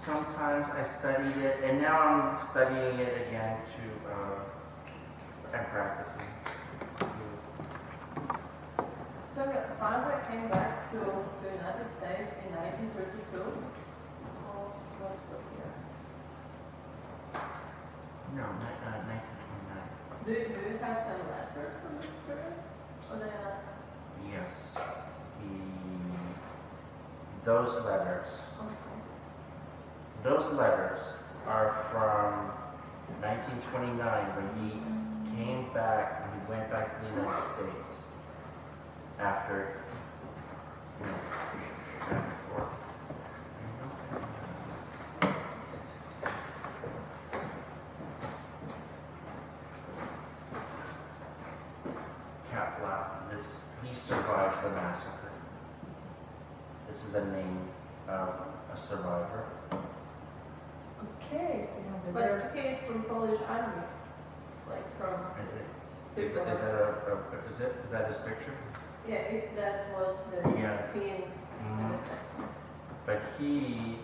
Sometimes I studied it, and now I'm studying it again and practicing. So your father came back to the United States in 1932. Or what year? No, 1929. Do you have some letters from this period? Or they are? Yes, those letters. Okay. Those letters are from 1929 when he came back, when he went back to the United States after, back and forth. Kaplan, he survived the massacre. This is a name of a survivor. Okay, so you know the But verse. he is from Polish army, like from this. Is that his picture? Yeah, if that was the Yes. spin Mhm. in the text. But he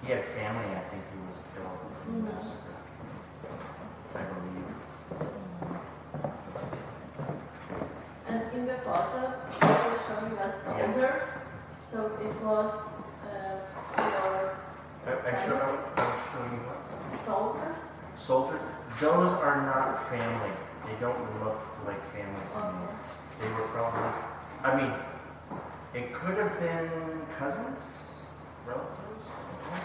had family, I think, who was killed in the Mhm. massacre, I believe. And in the photos, they were showing us Yes. soldiers. So it was your I was showing you what? soldiers. Soldiers. Those are not family. They don't look like family to me. Okay. They were probably, I mean, it could have been cousins, relatives. I don't know.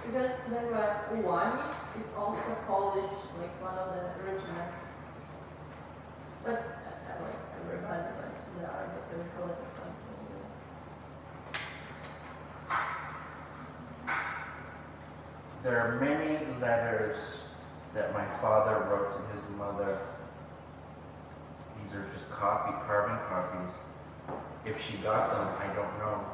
Because there were Ułani, it's also Polish, like one of the regiments. But like everybody went to the army, so it was something new. There are many letters that my father wrote to his mother. These are just carbon copies. If she got them, I don't know.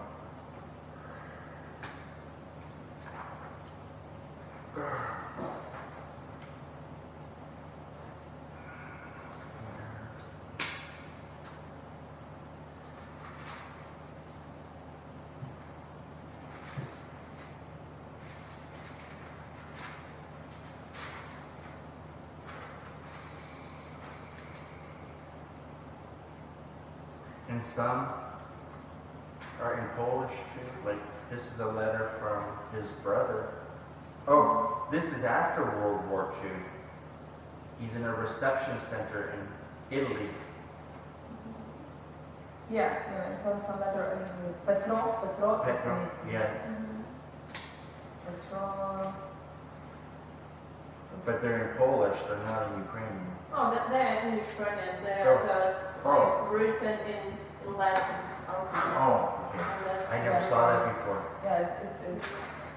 And some are in Polish too. Like this is a letter from his brother. Oh, this is after World War II. He's in a reception center in Italy. Yeah, it was some letter. Petro. Petro, yes. Petro. But they're in Polish, they're not in Ukrainian. Oh, they're in Ukrainian. They Oh. are just like written in Latin alphabet. Oh, okay. And that's I never saw that before. Yeah, it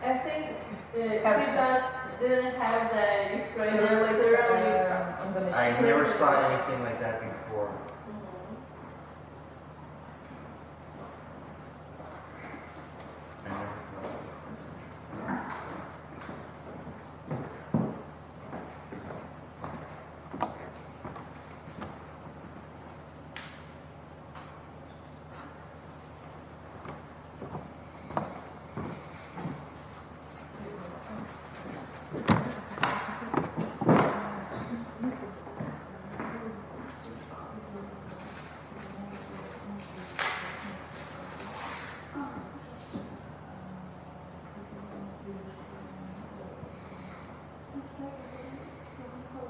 I think he Have- just didn't have the Ukrainian Cyrillic Cyrillic. on the I machine. never saw anything like that before. Mhm. I never saw it.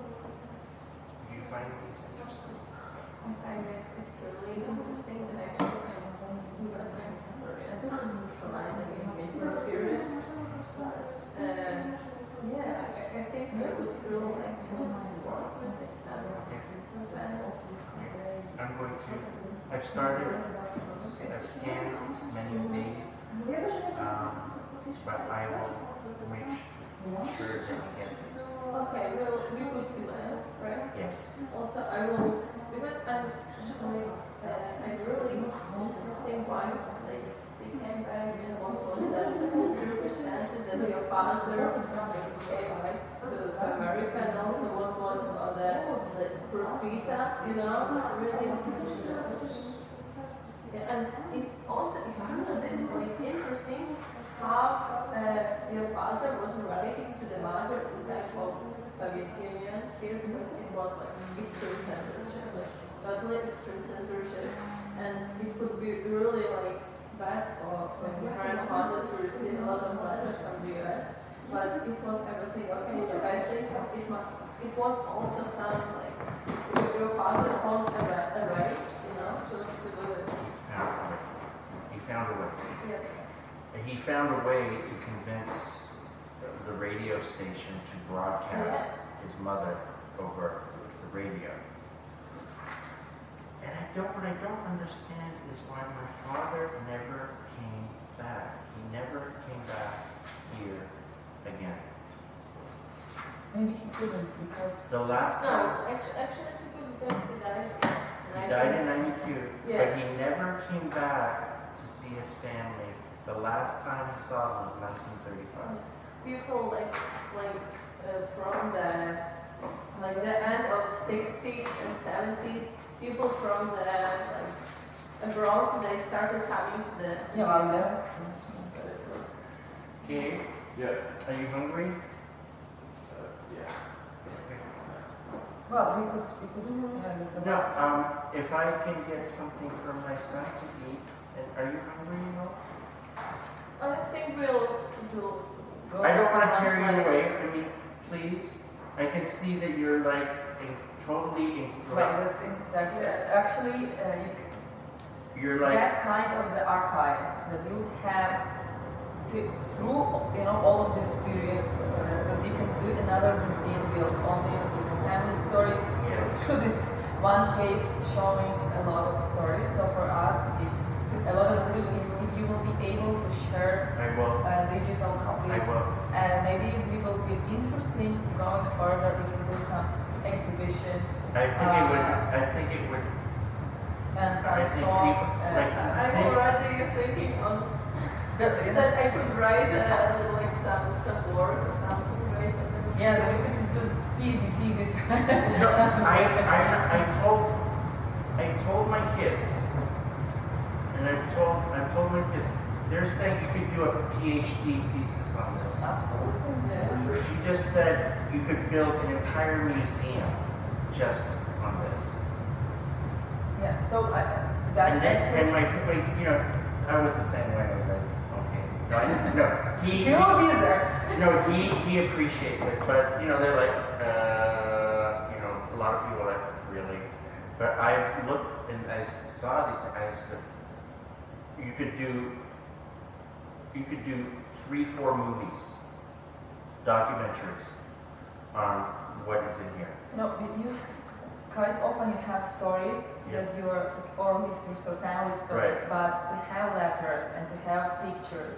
Do you find these interesting? I find it extremely interesting and actually because I'm historian, so I think in medieval period. But yeah, I think I would still like to work with it. I'm going to, I've started, I've scanned many of these, but I will make sure that we get these. Okay, well, we could do that, right? Yes. Also, I will, because I'm really interesting why, like, they came back, and what was the circumstances that your father came back to America, and also what was the Prosvita, you know, really. Yeah, and it's also extremely interesting how your father was writing to the mother in time of Soviet Union here, because it was like extreme censorship, like totally extreme censorship, and it could be really like bad for my grandfather to receive a lot of letters from the US, but it was everything okay. So I think it was also some like your father found a way, you know, so to do it. He found a way. Yes. He found a way to convince the radio station to broadcast his mother over the radio. And what I don't understand is why my father never came back. He never came back here again. Maybe he couldn't because The last No, time actually, because he died. he died in '92, Yeah. but he never came back to see his family. The last time he saw them was 1935. People from the end of 60s and 70s, people from abroad, they started coming to the yeah. so it was Okay, Yeah. are you hungry? Yeah. Well, we could yeah, look No, about if I can get something for my son to eat, and are you hungry, you know? I think we'll do. I don't want to tear you Like- away. I mean, please. I can see that you're like totally Right, that's actually You're like, that kind of the archive that you would have through all of this period that you can do another museum built only on the family story yes. through this one case showing a lot of stories. So for us, it's a lot of good if you will be able to share I will. digital copies. I will. And maybe we will be interesting going further. We can do some exhibition. I think it would. And some I think talk. people, like, I'm Say- already thinking on that I could write like some work or something. Right? Yeah, but we could do PhD this time. No, I told my kids, and I told my kids, they're saying you could do a PhD thesis on this. Absolutely. Yeah. She just said you could build an entire museum just on this. Yeah. So that And actually. I was the same way. I was like, okay. No, he You will be there. No, he appreciates it, but they're like, a lot of people are like, really. But I looked and I saw these. I said, you could do 3-4 movies, documentaries on what is in here. You quite often you have stories Yeah. that your oral histories or family stories, Right. but to have letters and to have pictures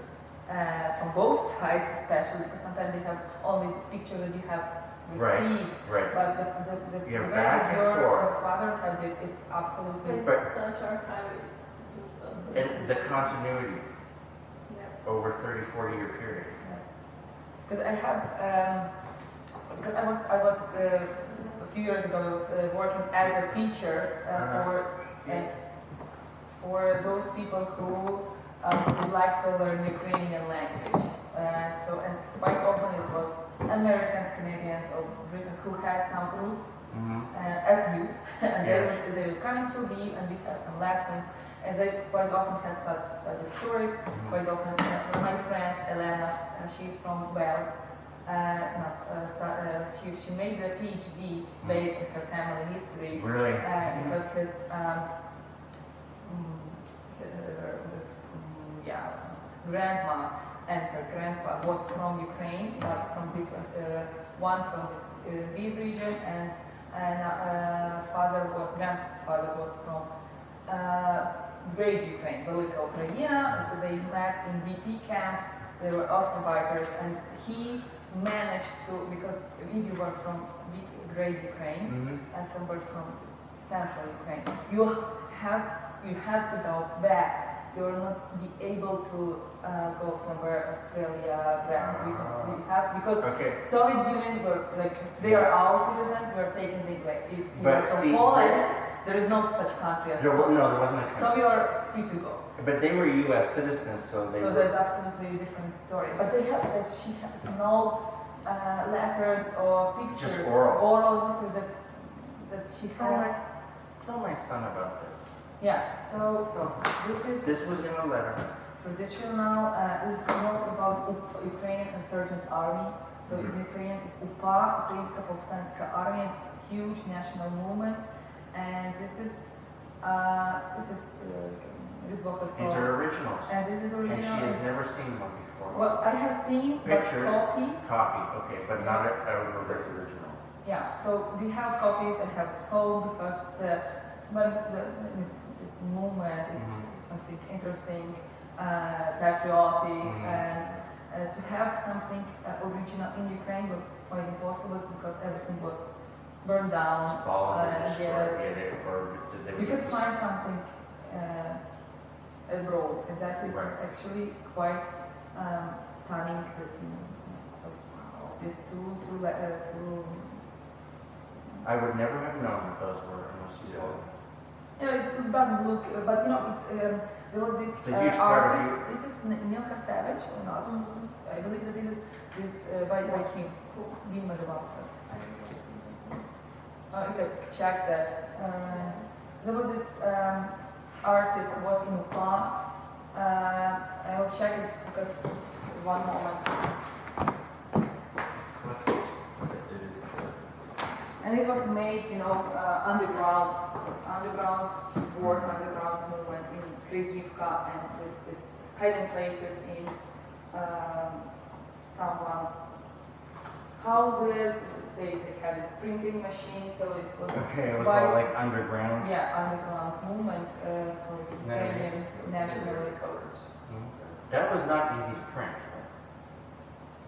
from both sides, especially because sometimes they have only the picture that you have received. Right. But the way Yeah, that back and your forth. father had it, it's absolutely. But such archive is something. And the continuity Yeah. over 30-40 year period. Because I had, because I was a few years ago, I was working as a teacher for those people who would like to learn Ukrainian language. And quite often it was Americans, Canadians, or Britons who had some roots as you, and they were coming to Lviv, and we had some lessons, and they quite often had such stories. Quite often, my friend Elena, she's from Wales. She made a PhD based on her family history. Really? Because his grandma and her grandpa was from Ukraine, but from different. One from the Lviv region, and grandfather was from Great Ukraine, Velika Ukraina. They met in DP camps. They were Austro-Vikers, and he managed to, because if you were from Great Ukraine and somewhere from Central Ukraine, you have to go back you will not be able to go somewhere Australia, brand we have because Okay. Soviet Union were like they are our citizens. We are taking the like if you But are from see, Poland, there is no such country as There, Poland. no, there wasn't a So country. we are free to go. But they were U.S. citizens, so they So were. that's absolutely a different story. But they have that she has no letters or pictures. Just oral. Oral history that she has. Tell my son about this. Yeah. So this is This was in a letter. traditional. It's not about Ukrainian Insurgent Army. So in Ukraine it's UPA, Українська повстанська army. It's a huge national movement, and this is These are originals. And this is And original. she has never seen one before. Well, I have seen Picture. but Copy, okay, but not a reverse original. Yeah, so we have copies. I have home because when this movement is something interesting, patriotic, and to have something original in Ukraine was quite impossible because everything was burned down. Stalin destroyed yeah, it, or did they you could find something abroad, and that is Right. actually quite stunning. That so these two I would never have known that those were unless you told me. it doesn't look, but it's there was this It's a huge part of artist. It is Milka Savage or not? I believe that it is this by him. Dima Devasa. You can check that. There was this artist who was in UPA. I will check it because one moment. And it was made, underground movement in Krivivka, and this is hiding places in someone's houses. They have this printing machine, so it was Okay, it was quite- all like underground. yeah, underground movement for Ukrainian nationalists. That was not easy to print.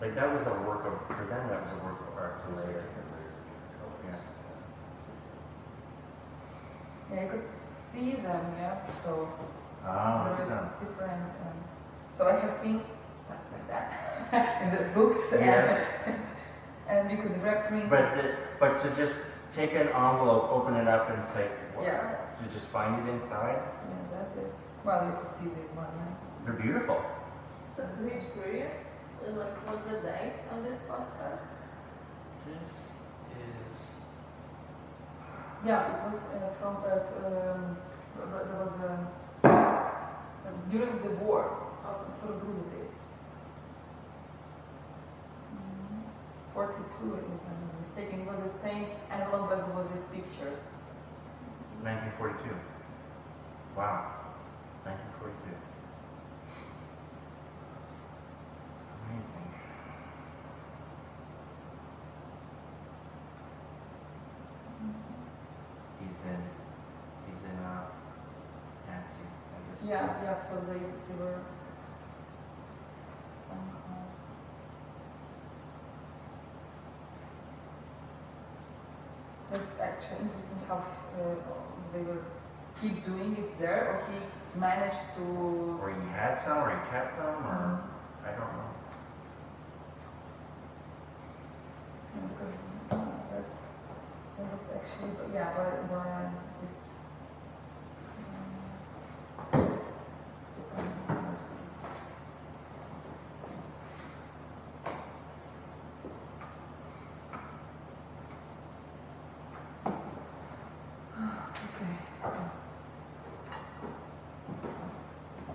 Like that was a work of, for them that was a work of art to layer. Yeah. Yeah, you could see them, yeah. So Ah, there look at is them. different. So I have seen like that in the books, Yes. and we could reprint. But to just take an envelope, open it up, and say, what? Yeah. To just find it inside. Yeah, that is. Well, you could see this one. Yeah. They're beautiful. So which period? Like what's the date on this postcard? This is. Yeah, it was from there was during the war. Sort of good dates. 42, if I'm not mistaken. It was the same envelope as was these pictures. 1942. Wow. 1942. Amazing. He's in Nancy. I guess. Yeah, so they were somehow. That's actually interesting how they will keep doing it there, or he managed to. Or he had some, or he kept them, or I don't know. Because that was actually, yeah, by